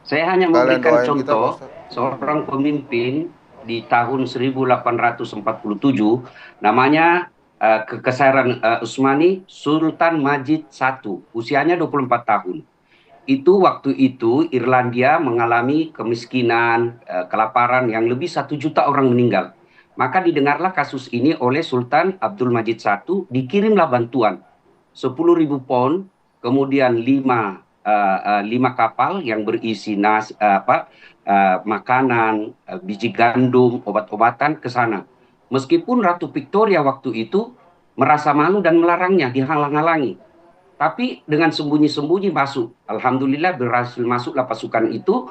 [SPEAKER 12] Saya hanya memberikan contoh seorang pemimpin di tahun 1847, namanya Kekaisaran Utsmani Sultan Majid I, usianya 24 tahun. Waktu itu Irlandia mengalami kemiskinan, kelaparan yang lebih 1 juta orang meninggal. Maka didengarlah kasus ini oleh Sultan Abdul Majid I, dikirimlah bantuan 10.000 pound, kemudian 5 kapal yang berisi makanan, biji gandum, obat-obatan ke sana. Meskipun Ratu Victoria waktu itu merasa malu dan melarangnya, dihalang-halangi. Tapi dengan sembunyi-sembunyi masuk. Alhamdulillah berhasil masuklah pasukan itu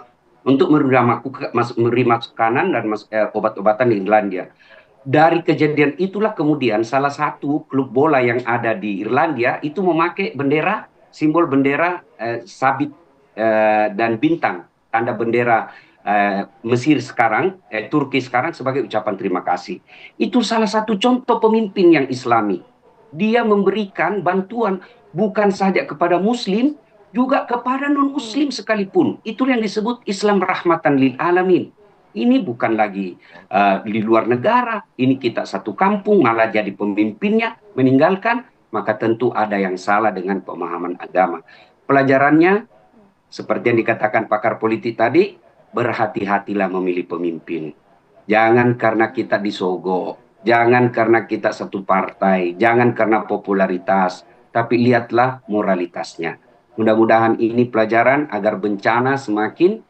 [SPEAKER 12] untuk menerima makanan dan obat-obatan di Irlandia. Dari kejadian itulah kemudian salah satu klub bola yang ada di Irlandia itu memakai bendera, simbol bendera sabit dan bintang, tanda bendera Mesir sekarang, Turki sekarang sebagai ucapan terima kasih. Itu salah satu contoh pemimpin yang Islami. Dia memberikan bantuan bukan saja kepada Muslim, juga kepada non-muslim sekalipun. Itu yang disebut Islam rahmatan lil alamin. Ini bukan lagi di luar negara, ini kita satu kampung, malah jadi pemimpinnya, meninggalkan, maka tentu ada yang salah dengan pemahaman agama. Pelajarannya, seperti yang dikatakan pakar politik tadi, berhati-hatilah memilih pemimpin. Jangan karena kita disogok, jangan karena kita satu partai, jangan karena popularitas, tapi lihatlah moralitasnya. Mudah-mudahan ini pelajaran agar bencana semakin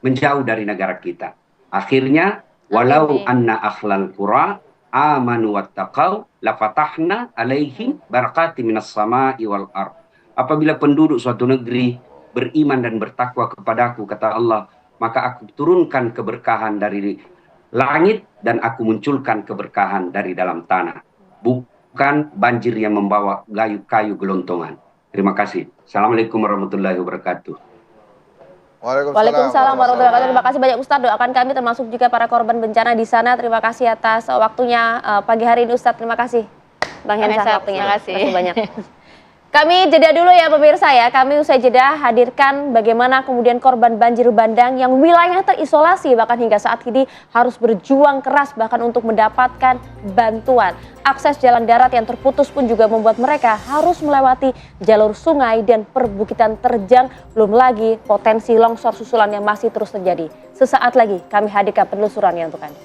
[SPEAKER 12] menjauh dari negara kita. Akhirnya, walau anna akhlal qura amanu wattaqau lafatahna alaihim barakati minas sama'i wal ard. Apabila penduduk suatu negeri beriman dan bertakwa kepadaku, kata Allah, maka aku turunkan keberkahan dari langit dan aku munculkan keberkahan dari dalam tanah. Bukan banjir yang membawa kayu gelontongan. Terima kasih. Assalamualaikum warahmatullahi wabarakatuh.
[SPEAKER 1] Waalaikumsalam warahmatullahi wabarakatuh. Terima kasih banyak Ustadz. Doakan kami termasuk juga para korban bencana di sana. Terima kasih atas waktunya pagi hari ini Ustadz. Terima kasih Bang Hensat waktunya.
[SPEAKER 2] Terima kasih
[SPEAKER 1] banyak. Kami jeda dulu ya pemirsa ya. Kami usai jeda hadirkan bagaimana kemudian korban banjir bandang yang wilayah terisolasi bahkan hingga saat ini harus berjuang keras bahkan untuk mendapatkan bantuan. Akses jalan darat yang terputus pun juga membuat mereka harus melewati jalur sungai dan perbukitan terjang. Belum lagi potensi longsor susulan yang masih terus terjadi. Sesaat lagi kami hadirkan penelusurannya untuk Anda.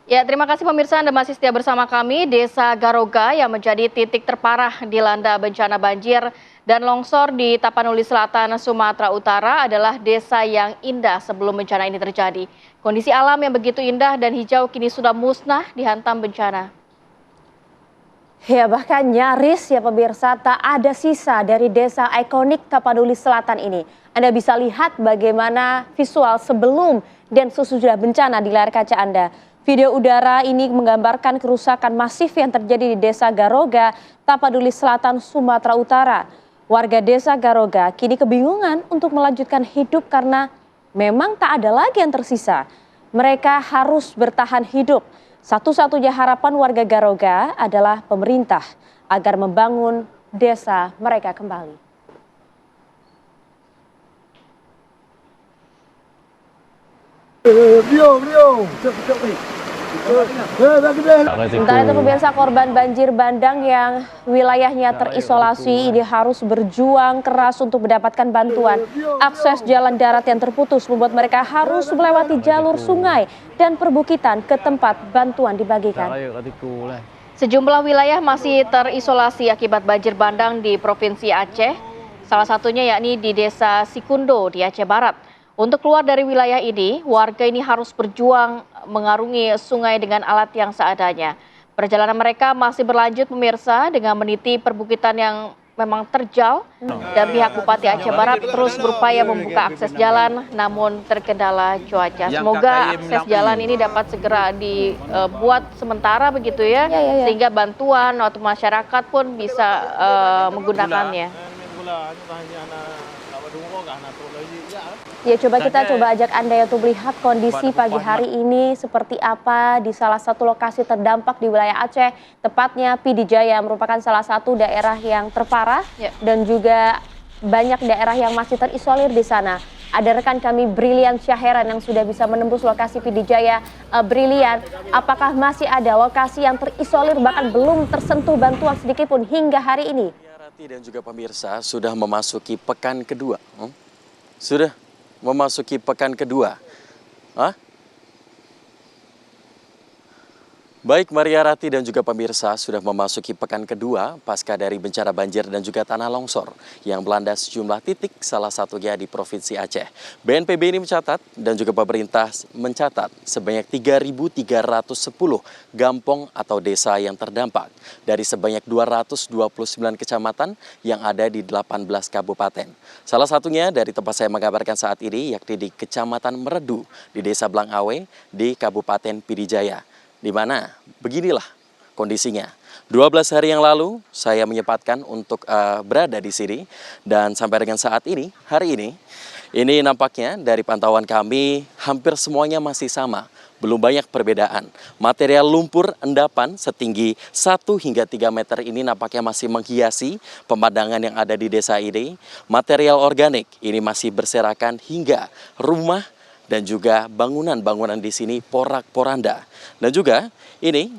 [SPEAKER 2] Ya, terima kasih pemirsa Anda masih setia bersama kami. Desa Garoga yang menjadi titik terparah dilanda bencana banjir dan longsor di Tapanuli Selatan, Sumatera Utara adalah desa yang indah sebelum bencana ini terjadi. Kondisi alam yang begitu indah dan hijau kini sudah musnah dihantam bencana.
[SPEAKER 1] Ya, bahkan nyaris ya pemirsa tak ada sisa dari desa ikonik Tapanuli Selatan ini. Anda bisa lihat bagaimana visual sebelum dan sesudah bencana di layar kaca Anda. Video udara ini menggambarkan kerusakan masif yang terjadi di Desa Garoga, Tapanuli Selatan, Sumatera Utara. Warga Desa Garoga kini kebingungan untuk melanjutkan hidup karena memang tak ada lagi yang tersisa. Mereka harus bertahan hidup. Satu-satunya harapan warga Garoga adalah pemerintah agar membangun desa mereka kembali. Sementara itu pemirsa, korban banjir bandang yang wilayahnya terisolasi ini harus berjuang keras untuk mendapatkan bantuan. Akses jalan darat yang terputus membuat mereka harus melewati jalur sungai dan perbukitan ke tempat bantuan dibagikan.
[SPEAKER 2] Sejumlah wilayah masih terisolasi akibat banjir bandang di Provinsi Aceh. Salah satunya yakni di Desa Sikundo di Aceh Barat. Untuk keluar dari wilayah ini, warga ini harus berjuang mengarungi sungai dengan alat yang seadanya. Perjalanan mereka masih berlanjut pemirsa dengan meniti perbukitan yang memang terjal dan pihak Bupati Aceh Barat terus berupaya membuka akses jalan namun terkendala cuaca. Semoga akses jalan ini dapat segera dibuat sementara begitu ya, sehingga bantuan atau masyarakat pun bisa menggunakannya.
[SPEAKER 1] Ya, kita coba ajak Anda untuk melihat kondisi pagi hari ini seperti apa di salah satu lokasi terdampak di wilayah Aceh, tepatnya Pidijaya merupakan salah satu daerah yang terparah dan juga banyak daerah yang masih terisolir di sana. Ada rekan kami Brilian Syaheran yang sudah bisa menembus lokasi Pidijaya. Brilian, apakah masih ada lokasi yang terisolir bahkan belum tersentuh bantuan sedikitpun hingga hari ini?
[SPEAKER 15] Dan juga pemirsa sudah memasuki pekan kedua. Sudah memasuki pekan kedua. Baik Maria Rati dan juga pemirsa sudah memasuki pekan kedua pasca dari bencana banjir dan juga tanah longsor yang melanda sejumlah titik, salah satunya di Provinsi Aceh. BNPB ini mencatat dan juga pemerintah mencatat sebanyak 3.310 gampong atau desa yang terdampak dari sebanyak 229 kecamatan yang ada di 18 kabupaten. Salah satunya dari tempat saya mengabarkan saat ini yakni di Kecamatan Meredu di Desa Blangawe di Kabupaten Pidijaya. Di mana beginilah kondisinya. 12 hari yang lalu saya menyempatkan untuk berada di sini dan sampai dengan saat ini, hari ini nampaknya dari pantauan kami hampir semuanya masih sama. Belum banyak perbedaan. Material lumpur endapan setinggi 1 hingga 3 meter ini nampaknya masih menghiasi pemandangan yang ada di desa ini. Material organik ini masih berserakan hingga rumah dan juga bangunan-bangunan di sini porak-poranda. Dan juga ini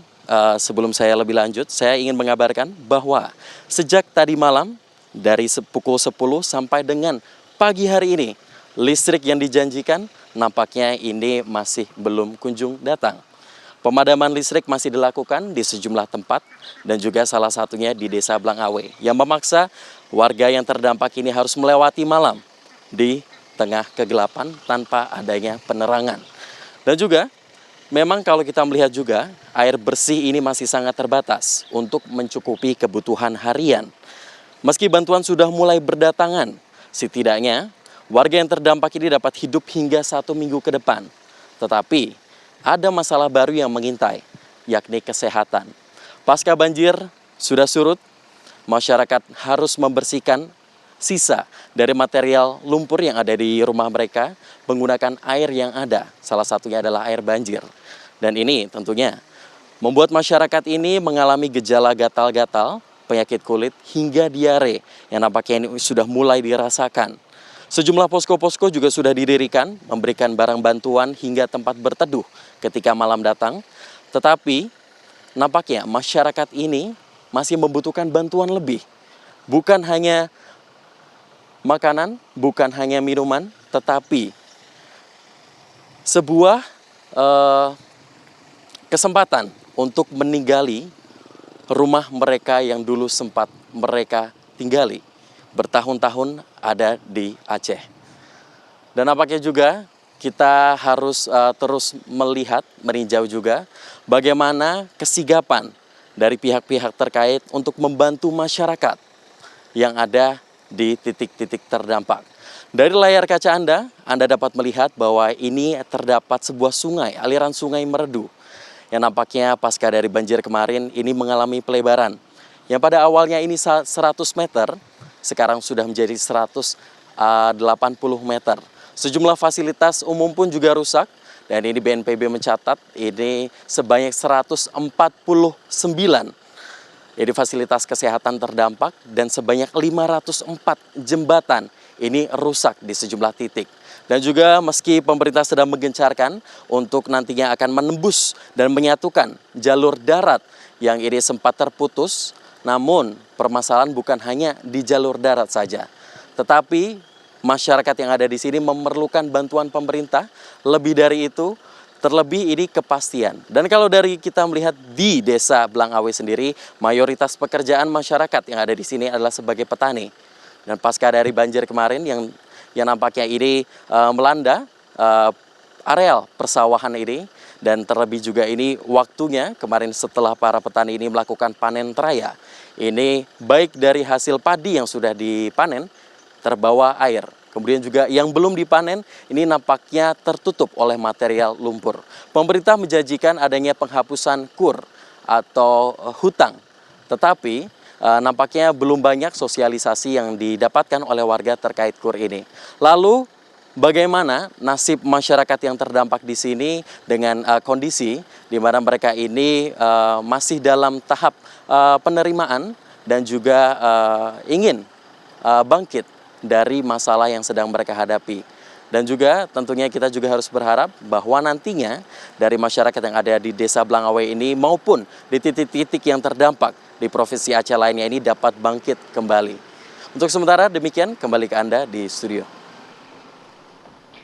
[SPEAKER 15] sebelum saya lebih lanjut, saya ingin mengabarkan bahwa sejak tadi malam dari pukul 10 sampai dengan pagi hari ini, listrik yang dijanjikan nampaknya ini masih belum kunjung datang. Pemadaman listrik masih dilakukan di sejumlah tempat dan juga salah satunya di Desa Blangawe yang memaksa warga yang terdampak ini harus melewati malam di tengah kegelapan tanpa adanya penerangan. Dan juga memang kalau kita melihat juga air bersih ini masih sangat terbatas untuk mencukupi kebutuhan harian. Meski bantuan sudah mulai berdatangan, setidaknya warga yang terdampak ini dapat hidup hingga 1 minggu ke depan. Tetapi ada masalah baru yang mengintai, yakni kesehatan. Pasca banjir sudah surut, masyarakat harus membersihkan sisa dari material lumpur yang ada di rumah mereka menggunakan air yang ada. Salah satunya adalah air banjir. Dan ini tentunya membuat masyarakat ini mengalami gejala gatal-gatal, penyakit kulit hingga diare yang nampaknya ini sudah mulai dirasakan. Sejumlah posko-posko juga sudah didirikan memberikan barang bantuan hingga tempat berteduh ketika malam datang. Tetapi nampaknya masyarakat ini masih membutuhkan bantuan lebih. Bukan hanya makanan, bukan hanya minuman, tetapi sebuah kesempatan untuk meninggali rumah mereka yang dulu sempat mereka tinggali. Bertahun-tahun ada di Aceh. Dan nampaknya juga kita harus terus melihat, meninjau juga bagaimana kesigapan dari pihak-pihak terkait untuk membantu masyarakat yang ada di titik-titik terdampak. Dari layar kaca Anda dapat melihat bahwa ini terdapat sebuah sungai, aliran sungai Meredu, yang nampaknya pasca dari banjir kemarin ini mengalami pelebaran. Yang pada awalnya ini 100 meter, sekarang sudah menjadi 180 meter. Sejumlah fasilitas umum pun juga rusak. Dan ini BNPB mencatat ini sebanyak 149 jadi fasilitas kesehatan terdampak dan sebanyak 504 jembatan ini rusak di sejumlah titik. Dan juga meski pemerintah sedang menggencarkan untuk nantinya akan menembus dan menyatukan jalur darat yang ini sempat terputus, namun permasalahan bukan hanya di jalur darat saja. Tetapi masyarakat yang ada di sini memerlukan bantuan pemerintah, lebih dari itu terlebih ini kepastian. Dan kalau dari kita melihat di Desa Blangawe sendiri, mayoritas pekerjaan masyarakat yang ada di sini adalah sebagai petani. Dan pasca dari banjir kemarin yang nampaknya ini melanda areal persawahan ini, dan terlebih juga ini waktunya kemarin setelah para petani ini melakukan panen raya. Ini baik dari hasil padi yang sudah dipanen terbawa air. Kemudian juga yang belum dipanen ini nampaknya tertutup oleh material lumpur. Pemerintah menjanjikan adanya penghapusan KUR atau hutang. Tetapi nampaknya belum banyak sosialisasi yang didapatkan oleh warga terkait KUR ini. Lalu bagaimana nasib masyarakat yang terdampak di sini dengan kondisi di mana mereka ini masih dalam tahap penerimaan dan juga ingin bangkit dari masalah yang sedang mereka hadapi. Dan juga tentunya kita juga harus berharap bahwa nantinya dari masyarakat yang ada di Desa Blangawe ini maupun di titik-titik yang terdampak di Provinsi Aceh lainnya ini dapat bangkit kembali. Untuk sementara demikian, kembali ke Anda di studio.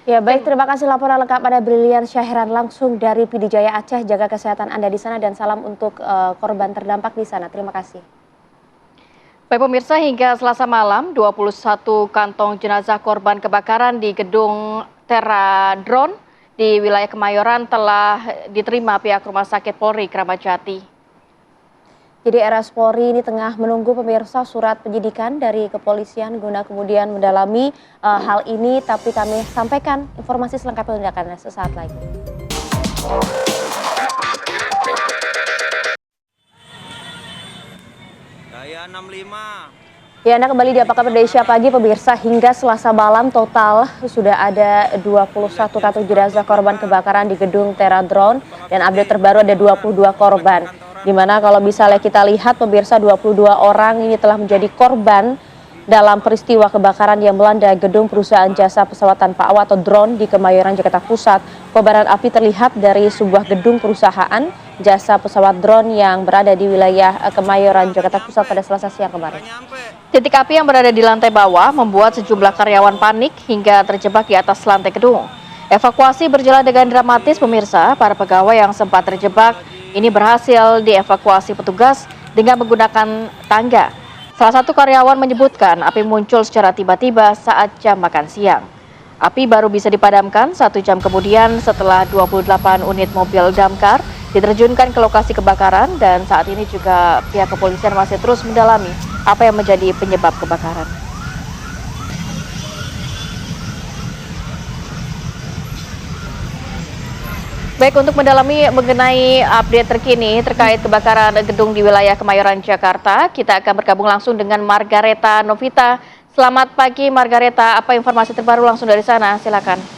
[SPEAKER 1] Ya baik, terima kasih laporan lengkap pada Brilian Syahiran langsung dari PD Jaya Aceh. Jaga kesehatan Anda di sana dan salam untuk korban terdampak di sana. Terima kasih.
[SPEAKER 2] Baik pemirsa, hingga Selasa malam 21 kantong jenazah korban kebakaran di gedung Teradron di wilayah Kemayoran telah diterima pihak Rumah Sakit Polri Kramat Jati.
[SPEAKER 1] Jadi RS Polri ini tengah menunggu pemirsa surat penyidikan dari kepolisian guna kemudian mendalami hal ini, tapi kami sampaikan informasi selengkapnya akan sesaat lagi.
[SPEAKER 16] Daya 65.
[SPEAKER 1] Ya, Anda kembali di Apa Kabar Indonesia Pagi pemirsa. Hingga Selasa malam total sudah ada 21 kantong jenazah korban kebakaran di gedung Teradron dan update terbaru ada 22 korban. Dimana kalau misalnya kita lihat pemirsa 22 orang ini telah menjadi korban dalam peristiwa kebakaran yang melanda gedung perusahaan jasa pesawat tanpa awak atau drone di Kemayoran, Jakarta Pusat. Kobaran api terlihat dari sebuah gedung perusahaan jasa pesawat drone yang berada di wilayah Kemayoran, Jakarta Pusat pada Selasa siang kemarin.
[SPEAKER 2] Titik api yang berada di lantai bawah membuat sejumlah karyawan panik hingga terjebak di atas lantai gedung. Evakuasi berjalan dengan dramatis pemirsa. Para pegawai yang sempat terjebak ini berhasil dievakuasi petugas dengan menggunakan tangga. Salah satu karyawan menyebutkan api muncul secara tiba-tiba saat jam makan siang. Api baru bisa dipadamkan 1 jam kemudian setelah 28 unit mobil damkar diterjunkan ke lokasi kebakaran, dan saat ini juga pihak kepolisian masih terus mendalami apa yang menjadi penyebab kebakaran. Baik, untuk mendalami mengenai update terkini terkait kebakaran gedung di wilayah Kemayoran, Jakarta, kita akan bergabung langsung dengan Margareta Novita. Selamat pagi Margareta, apa informasi terbaru langsung dari sana? Silakan.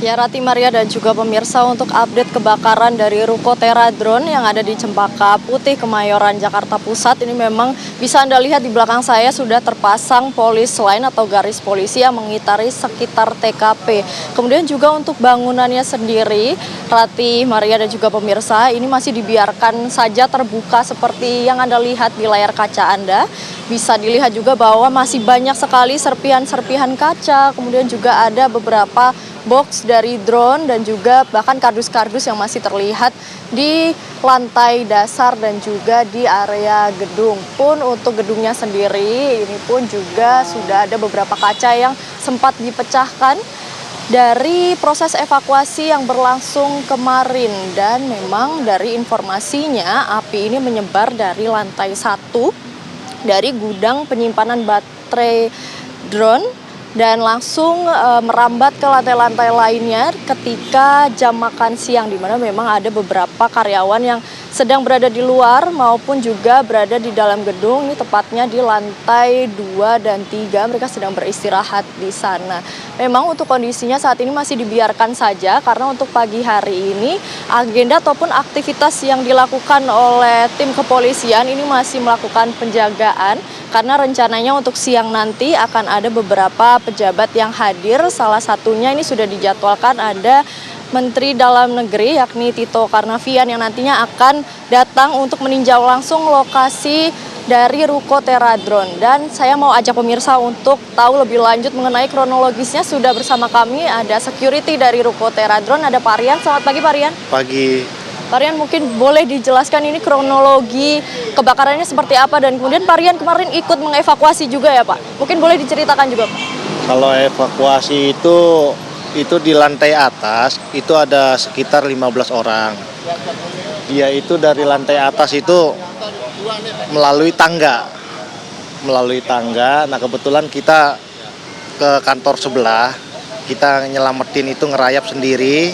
[SPEAKER 17] Ya, Rati, Maria, dan juga pemirsa, untuk update kebakaran dari ruko Teradron yang ada di Cempaka Putih, Kemayoran, Jakarta Pusat, ini memang bisa Anda lihat di belakang saya sudah terpasang polis line atau garis polisi yang mengitari sekitar TKP. Kemudian juga untuk bangunannya sendiri, Rati, Maria, dan juga pemirsa, ini masih dibiarkan saja terbuka seperti yang Anda lihat di layar kaca Anda. Bisa dilihat juga bahwa masih banyak sekali serpihan-serpihan kaca, kemudian juga ada beberapa box dari drone dan juga bahkan kardus-kardus yang masih terlihat di lantai dasar dan juga di area gedung. Pun untuk gedungnya sendiri ini pun juga sudah ada beberapa kaca yang sempat dipecahkan dari proses evakuasi yang berlangsung kemarin, dan memang dari informasinya api ini menyebar dari lantai 1 dari gudang penyimpanan baterai drone dan langsung merambat ke lantai-lantai lainnya ketika jam makan siang, di mana memang ada beberapa karyawan yang sedang berada di luar maupun juga berada di dalam gedung. Ini tepatnya di lantai 2 dan 3, mereka sedang beristirahat di sana. Memang untuk kondisinya saat ini masih dibiarkan saja karena untuk pagi hari ini agenda ataupun aktivitas yang dilakukan oleh tim kepolisian ini masih melakukan penjagaan karena rencananya untuk siang nanti akan ada beberapa pejabat yang hadir. Salah satunya ini sudah dijadwalkan ada Menteri Dalam Negeri yakni Tito Karnavian yang nantinya akan datang untuk meninjau langsung lokasi dari ruko Teradron. Dan saya mau ajak pemirsa untuk tahu lebih lanjut mengenai kronologisnya. Sudah bersama kami ada security dari ruko Teradron, ada Pak Rian. Selamat pagi Pak Rian.
[SPEAKER 18] Pagi.
[SPEAKER 17] Pak Rian, mungkin boleh dijelaskan ini kronologi kebakarannya seperti apa, dan kemudian Pak Rian kemarin ikut mengevakuasi juga ya Pak. Mungkin boleh diceritakan juga Pak.
[SPEAKER 18] Kalau evakuasi itu di lantai atas itu ada sekitar 15 orang. Dia itu dari lantai atas itu melalui tangga. Nah kebetulan kita ke kantor sebelah, kita nyelamatin itu ngerayap sendiri.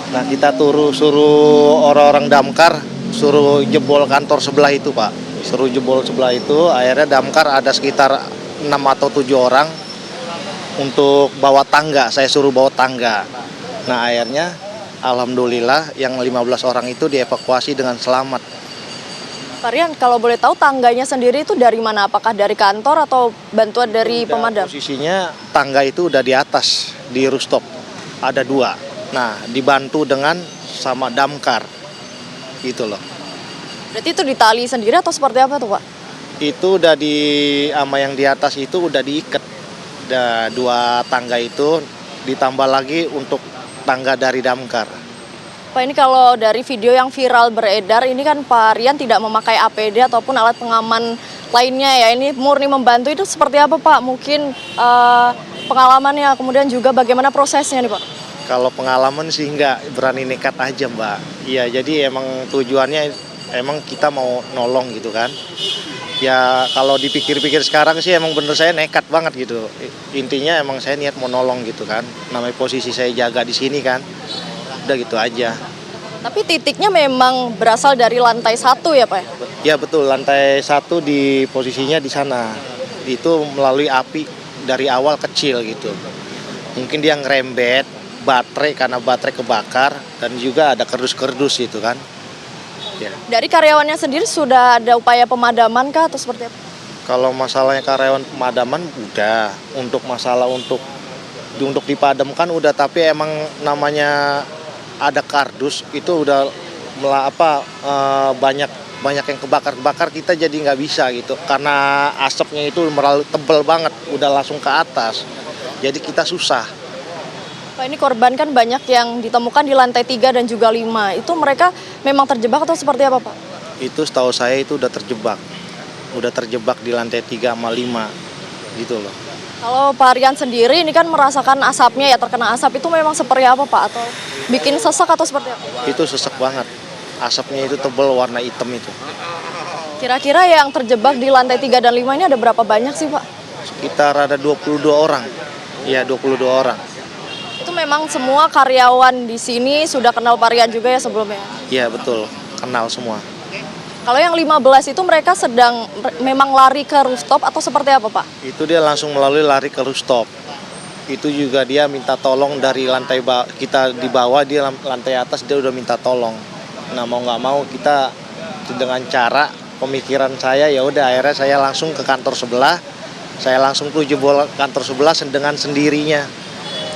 [SPEAKER 18] Nah kita suruh orang-orang damkar suruh jebol kantor sebelah itu Pak. Suruh jebol sebelah itu, akhirnya damkar ada sekitar 6 atau 7 orang untuk bawa tangga, saya suruh bawa tangga. Nah akhirnya alhamdulillah yang 15 orang itu dievakuasi dengan selamat.
[SPEAKER 17] Pak Rian, kalau boleh tahu tangganya sendiri itu dari mana? Apakah dari kantor atau bantuan dari pemadam?
[SPEAKER 18] Posisinya tangga itu udah di atas, di rooftop, ada 2. Nah dibantu dengan sama damkar, gitu loh.
[SPEAKER 17] Berarti itu ditali sendiri atau seperti apa tuh Pak?
[SPEAKER 18] Itu udah sama yang di atas itu udah diikat. Ada 2 tangga itu, ditambah lagi untuk tangga dari damkar.
[SPEAKER 17] Pak, ini kalau dari video yang viral beredar, ini kan Pak Rian tidak memakai APD ataupun alat pengaman lainnya ya. Ini murni membantu, itu seperti apa Pak? Mungkin pengalamannya, kemudian juga bagaimana prosesnya nih Pak?
[SPEAKER 18] Kalau pengalaman sih nggak, berani nekat aja Mbak. Iya, jadi emang tujuannya emang kita mau nolong gitu kan. Ya kalau dipikir-pikir sekarang sih emang bener saya nekat banget gitu. Intinya emang saya niat mau nolong gitu kan. Namanya posisi saya jaga di sini kan. Udah gitu aja.
[SPEAKER 17] Tapi titiknya memang berasal dari lantai 1 ya Pak?
[SPEAKER 18] Ya betul, lantai 1 di posisinya di sana. Itu melalui api dari awal kecil gitu. Mungkin dia ngerembet baterai karena baterai kebakar, dan juga ada kerdus-kerdus gitu kan. Ya. Dari
[SPEAKER 17] karyawannya sendiri sudah ada upaya pemadaman kah atau seperti apa?
[SPEAKER 18] Kalau masalahnya karyawan pemadaman udah, untuk masalah untuk dipadamkan udah, tapi emang namanya ada kardus itu udah banyak yang kebakar kita jadi nggak bisa gitu, karena asapnya itu tebel banget, udah langsung ke atas, jadi kita susah.
[SPEAKER 17] Pak, ini korban kan banyak yang ditemukan di lantai 3 dan juga 5. Itu mereka memang terjebak atau seperti apa Pak?
[SPEAKER 18] Itu setahu saya itu udah terjebak di lantai 3 sama 5 gitu loh.
[SPEAKER 17] Kalau Pak Rian sendiri ini kan merasakan asapnya ya, terkena asap, itu memang seperti apa Pak? Atau bikin sesak atau seperti apa?
[SPEAKER 18] Itu sesak banget, asapnya itu tebal warna hitam itu.
[SPEAKER 17] Kira-kira yang terjebak di lantai 3 dan 5 ini ada berapa banyak sih Pak?
[SPEAKER 18] Sekitar ada 22 orang, ya 22 orang.
[SPEAKER 17] Itu memang semua karyawan di sini sudah kenal Pak Rian juga ya sebelumnya?
[SPEAKER 18] Iya betul, kenal semua.
[SPEAKER 17] Kalau yang 15 itu mereka sedang memang lari ke rooftop atau seperti apa Pak?
[SPEAKER 18] Itu dia langsung melalui lari ke rooftop. Itu juga dia minta tolong dari lantai kita di bawah, dia lantai atas dia udah minta tolong. Nah mau nggak mau kita dengan cara pemikiran saya ya udah, akhirnya saya langsung ke kantor sebelah. Saya langsung tuh jebol kantor sebelah dengan sendirinya.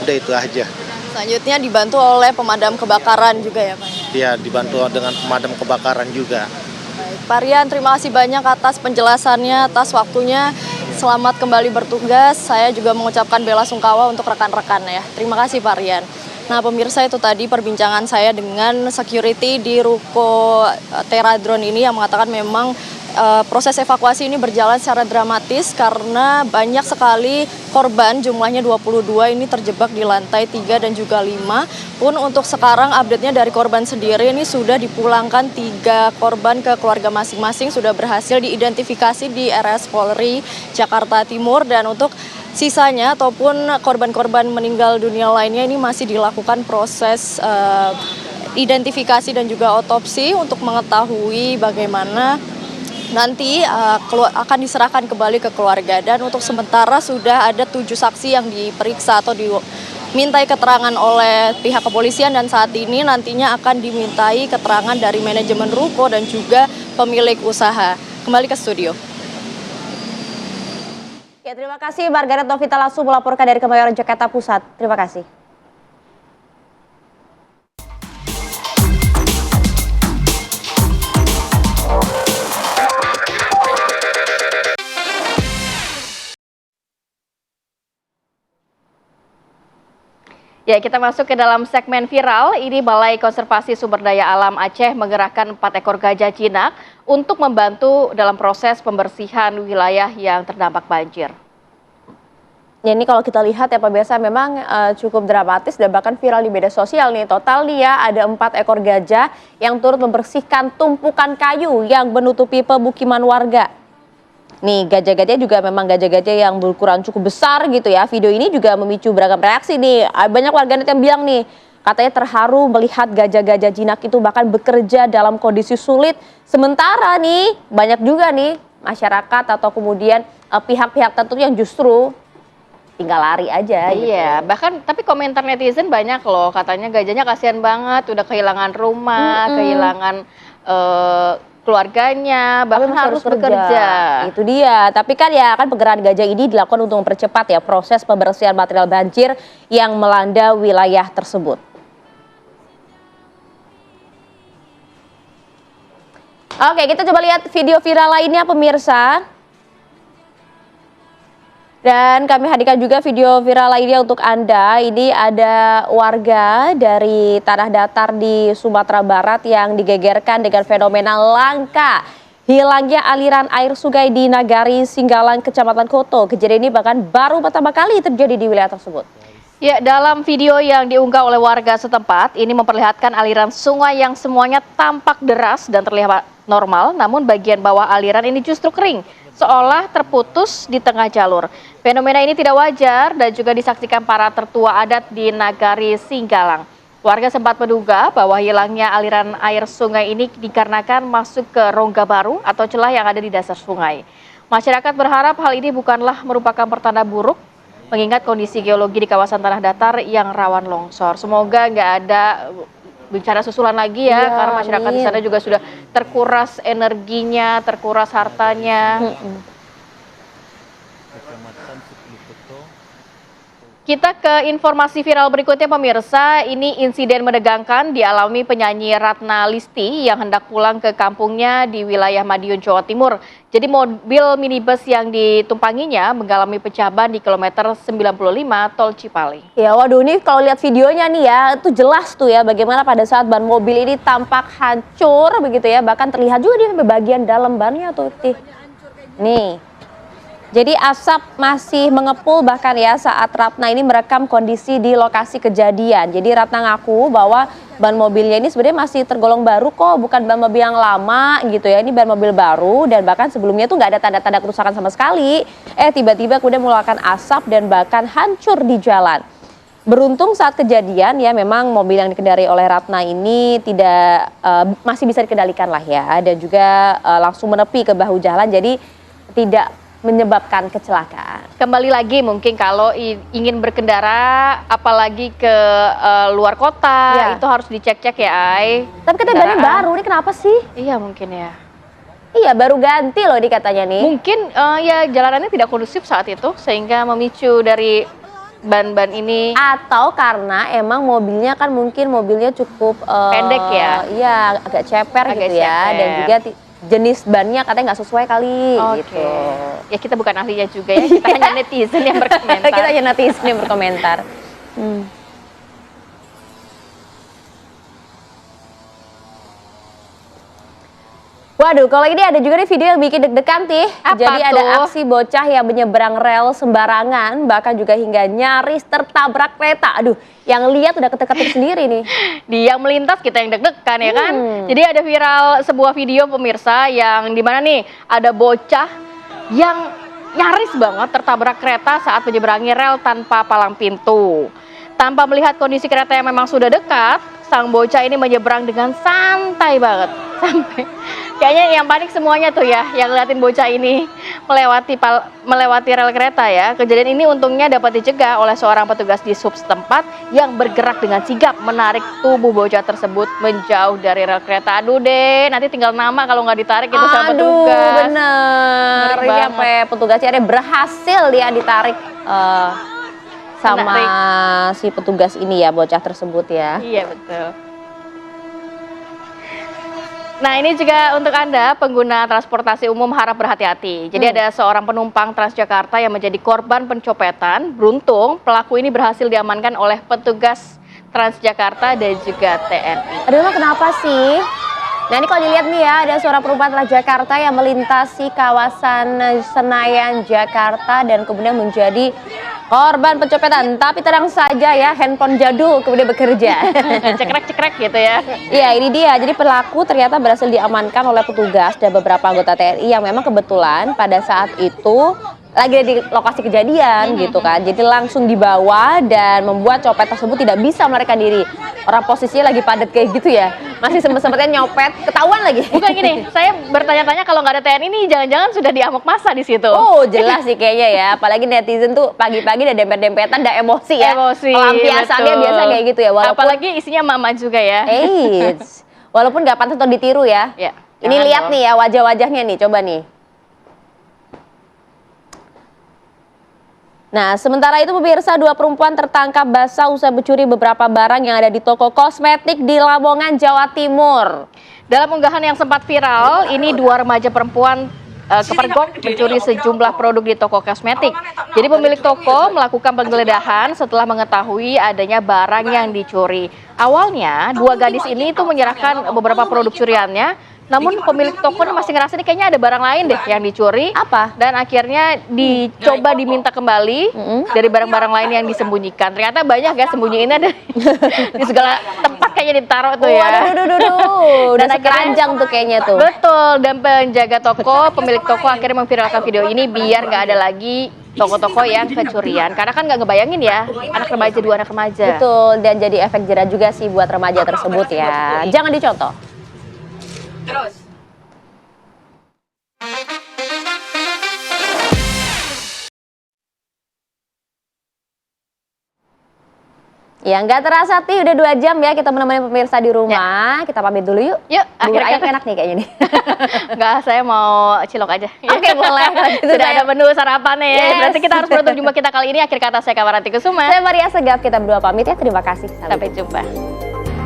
[SPEAKER 18] Udah itu aja.
[SPEAKER 17] Selanjutnya dibantu oleh pemadam kebakaran juga ya Pak?
[SPEAKER 18] Iya, dibantu dengan pemadam kebakaran juga.
[SPEAKER 17] Baik, Pak Rian, terima kasih banyak atas penjelasannya, atas waktunya. Selamat kembali bertugas. Saya juga mengucapkan bela sungkawa untuk rekan-rekan ya. Terima kasih Pak Rian. Nah pemirsa, itu tadi perbincangan saya dengan security di ruko Teradron ini yang mengatakan memang proses evakuasi ini berjalan secara dramatis karena banyak sekali korban, jumlahnya 22 ini terjebak di lantai 3 dan juga 5. Pun untuk sekarang update-nya dari korban sendiri ini sudah dipulangkan 3 korban ke keluarga masing-masing, sudah berhasil diidentifikasi di RS Polri Jakarta Timur, dan untuk sisanya ataupun korban-korban meninggal dunia lainnya ini masih dilakukan proses identifikasi dan juga otopsi untuk mengetahui bagaimana nanti akan diserahkan kembali ke keluarga. Dan untuk sementara sudah ada 7 saksi yang diperiksa atau dimintai keterangan oleh pihak kepolisian, dan saat ini nantinya akan dimintai keterangan dari manajemen ruko dan juga pemilik usaha. Kembali ke studio.
[SPEAKER 1] Ya, terima kasih Margaret Novita langsung melaporkan dari Kemayoran Jakarta Pusat. Terima kasih.
[SPEAKER 2] Ya, kita masuk ke dalam segmen viral. Ini Balai Konservasi Sumber Daya Alam Aceh menggerakkan 4 ekor gajah jinak untuk membantu dalam proses pembersihan wilayah yang terdampak banjir.
[SPEAKER 1] Ya, ini kalau kita lihat ya pemirsa memang cukup dramatis dan bahkan viral di media sosial nih. Total nih ya ada 4 ekor gajah yang turut membersihkan tumpukan kayu yang menutupi pemukiman warga. Nih gajah-gajah juga memang gajah-gajah yang berukuran cukup besar gitu ya. Video ini juga memicu beragam reaksi nih. Banyak warganet yang bilang nih, katanya terharu melihat gajah-gajah jinak itu bahkan bekerja dalam kondisi sulit. Sementara nih banyak juga nih masyarakat atau kemudian pihak-pihak tertentu yang justru tinggal lari aja gitu.
[SPEAKER 2] Iya, bahkan tapi komentar netizen banyak loh, katanya gajahnya kasihan banget, udah kehilangan rumah, kehilangan keluarganya, bahkan harus bekerja.
[SPEAKER 1] Itu dia. Tapi kan ya kan penggerakan gajah ini dilakukan untuk mempercepat ya proses pembersihan material banjir yang melanda wilayah tersebut. Oke, kita coba lihat video viral lainnya pemirsa. Dan kami hadirkan juga video viral lainnya untuk Anda. Ini ada warga dari tanah datar di Sumatera Barat yang digegerkan dengan fenomena langka hilangnya aliran air sungai di Nagari Singgalang, Kecamatan Koto. Kejadian ini bahkan baru pertama kali terjadi di wilayah tersebut.
[SPEAKER 2] Ya, dalam video yang diunggah oleh warga setempat, ini memperlihatkan aliran sungai yang semuanya tampak deras dan terlihat normal, namun bagian bawah aliran ini justru kering, seolah terputus di tengah jalur. Fenomena ini tidak wajar dan juga disaksikan para tertua adat di Nagari Singgalang. Warga sempat menduga bahwa hilangnya aliran air sungai ini dikarenakan masuk ke rongga baru atau celah yang ada di dasar sungai. Masyarakat berharap hal ini bukanlah merupakan pertanda buruk, mengingat kondisi geologi di kawasan tanah datar yang rawan longsor. Semoga nggak ada bencana susulan lagi ya, karena masyarakat di sana juga sudah terkuras energinya, terkuras hartanya. Kita ke informasi viral berikutnya pemirsa. Ini insiden menegangkan dialami penyanyi Ratna Listi yang hendak pulang ke kampungnya di wilayah Madiun, Jawa Timur. Jadi mobil minibus yang ditumpanginya mengalami pecah ban di kilometer 95 Tol Cipali.
[SPEAKER 1] Ya waduh, ini kalau lihat videonya nih ya, itu jelas tuh ya bagaimana pada saat ban mobil ini tampak hancur begitu ya. Bahkan terlihat juga di bagian dalam bannya tuh. Nih. Jadi asap masih mengepul bahkan ya saat Ratna ini merekam kondisi di lokasi kejadian. Jadi Ratna ngaku bahwa ban mobilnya ini sebenarnya masih tergolong baru kok, bukan ban mobil yang lama gitu ya. Ini ban mobil baru dan bahkan sebelumnya tuh nggak ada tanda-tanda kerusakan sama sekali. Tiba-tiba kemudian mengeluarkan asap dan bahkan hancur di jalan. Beruntung saat kejadian ya memang mobil yang dikendarai oleh Ratna ini tidak masih bisa dikendalikan lah ya, dan juga langsung menepi ke bahu jalan, jadi tidak menyebabkan kecelakaan.
[SPEAKER 2] Kembali lagi mungkin kalau ingin berkendara apalagi ke luar kota itu harus dicek-cek ya Ai.
[SPEAKER 1] Tapi katanya bannya baru, ini kenapa sih?
[SPEAKER 2] Iya mungkin ya.
[SPEAKER 1] Iya baru ganti loh dikatanya nih.
[SPEAKER 2] Mungkin ya jalanannya tidak kondusif saat itu sehingga memicu dari ban-ban ini.
[SPEAKER 1] Atau karena emang mobilnya kan mungkin mobilnya cukup
[SPEAKER 2] pendek ya.
[SPEAKER 1] Iya agak ceper gitu ya, dan juga jenis bannya katanya nggak sesuai kali gitu.
[SPEAKER 2] Ya kita bukan ahlinya juga ya, kita hanya netizen yang berkomentar.
[SPEAKER 1] Kita hanya netizen yang berkomentar. Waduh, kalau ini ada juga nih video yang bikin deg-degan nih. Jadi ada aksi bocah yang menyeberang rel sembarangan, bahkan juga hingga nyaris tertabrak kereta. Aduh, yang lihat udah ketek-ketek sendiri nih.
[SPEAKER 2] Dia melintas, kita yang deg-degan ya kan. Jadi ada viral sebuah video pemirsa yang dimana nih ada bocah yang nyaris banget tertabrak kereta saat menyeberangi rel tanpa palang pintu. Tanpa melihat kondisi kereta yang memang sudah dekat, sang bocah ini menyeberang dengan santai banget. Sampai kayaknya yang panik semuanya tuh ya, yang ngeliatin bocah ini melewati rel kereta ya. Kejadian ini untungnya dapat dicegah oleh seorang petugas di sub setempat yang bergerak dengan sigap menarik tubuh bocah tersebut menjauh dari rel kereta. Aduh deh, nanti tinggal nama kalau nggak ditarik itu sama petugas.
[SPEAKER 1] Bener. Ini sampai petugasnya ada berhasil dia ditarik sama si petugas ini ya, bocah tersebut ya.
[SPEAKER 2] Iya betul. Nah ini juga untuk Anda pengguna transportasi umum harap berhati-hati. Jadi ada seorang penumpang Transjakarta yang menjadi korban pencopetan. Beruntung pelaku ini berhasil diamankan oleh petugas Transjakarta dan juga TNI.
[SPEAKER 1] Aduh, kenapa sih? Nah ini kalau dilihat nih ya, ada seorang perempuan Transjakarta yang melintasi kawasan Senayan, Jakarta dan kemudian menjadi korban pencopetan. Tapi tenang saja ya, handphone jadul kemudian bekerja.
[SPEAKER 2] Cekrek-cekrek gitu ya.
[SPEAKER 1] Iya ini dia, jadi pelaku ternyata berhasil diamankan oleh petugas dan beberapa anggota TNI yang memang kebetulan pada saat itu lagi di lokasi kejadian gitu kan. Jadi langsung dibawa dan membuat copet tersebut tidak bisa melarikan diri. Orang posisinya lagi padat kayak gitu ya. Masih sempet-sempetnya nyopet, ketahuan lagi.
[SPEAKER 2] Bukan gini, saya bertanya-tanya kalau nggak ada TNI ini jangan-jangan sudah diamuk massa di situ.
[SPEAKER 1] Oh jelas sih kayaknya ya. Apalagi netizen tuh pagi-pagi udah dempet-dempetan, udah emosi ya.
[SPEAKER 2] Emosi,
[SPEAKER 1] pelampiasannya
[SPEAKER 2] betul.
[SPEAKER 1] biasa kayak gitu ya. Walaupun,
[SPEAKER 2] apalagi isinya mama juga ya.
[SPEAKER 1] Walaupun nggak pantas untuk ditiru ya. Ini lihat nih ya wajah-wajahnya nih, coba nih. Nah, sementara itu pemirsa, dua perempuan tertangkap basah usai mencuri beberapa barang yang ada di toko kosmetik di Lamongan, Jawa Timur.
[SPEAKER 2] Dalam unggahan yang sempat viral, ini dua remaja perempuan kepergok mencuri sejumlah produk di toko kosmetik. Jadi pemilik toko melakukan penggeledahan setelah mengetahui adanya barang yang dicuri. Awalnya, dua gadis ini itu menyerahkan beberapa produk curiannya. Namun pemilik toko ini masih ngerasa nih kayaknya ada barang lain deh yang dicuri.
[SPEAKER 1] Apa?
[SPEAKER 2] Dan akhirnya dicoba diminta kembali dari barang-barang lain yang disembunyikan. Ternyata banyak ya sembunyiinnya di segala tempat kayaknya ditaruh tuh ya.
[SPEAKER 1] Udah sekeranjang tuh kayaknya tuh.
[SPEAKER 2] Betul, dan penjaga toko, pemilik toko akhirnya memviralkan video ini biar nggak ada lagi toko-toko yang kecurian. Karena kan nggak ngebayangin ya, dua anak remaja.
[SPEAKER 1] Betul, dan jadi efek jerah juga sih buat remaja tersebut ya. Jangan dicontoh.
[SPEAKER 19] Terus.
[SPEAKER 1] Ya nggak terasa Ti, udah 2 jam ya kita menemani pemirsa di rumah. Kita pamit dulu yuk.
[SPEAKER 2] Yuk,
[SPEAKER 1] bubur ayam enak nih kayaknya nih.
[SPEAKER 2] Enggak, saya mau cilok aja.
[SPEAKER 1] Oke, boleh.
[SPEAKER 2] Sudah ada menu sarapan ya. Berarti kita harus menutup jumpa kita kali ini. Akhir kata saya Kawaranti Kusuma.
[SPEAKER 1] Saya Maria Segaf, kita berdua pamit ya. Terima kasih.
[SPEAKER 2] Sampai jumpa.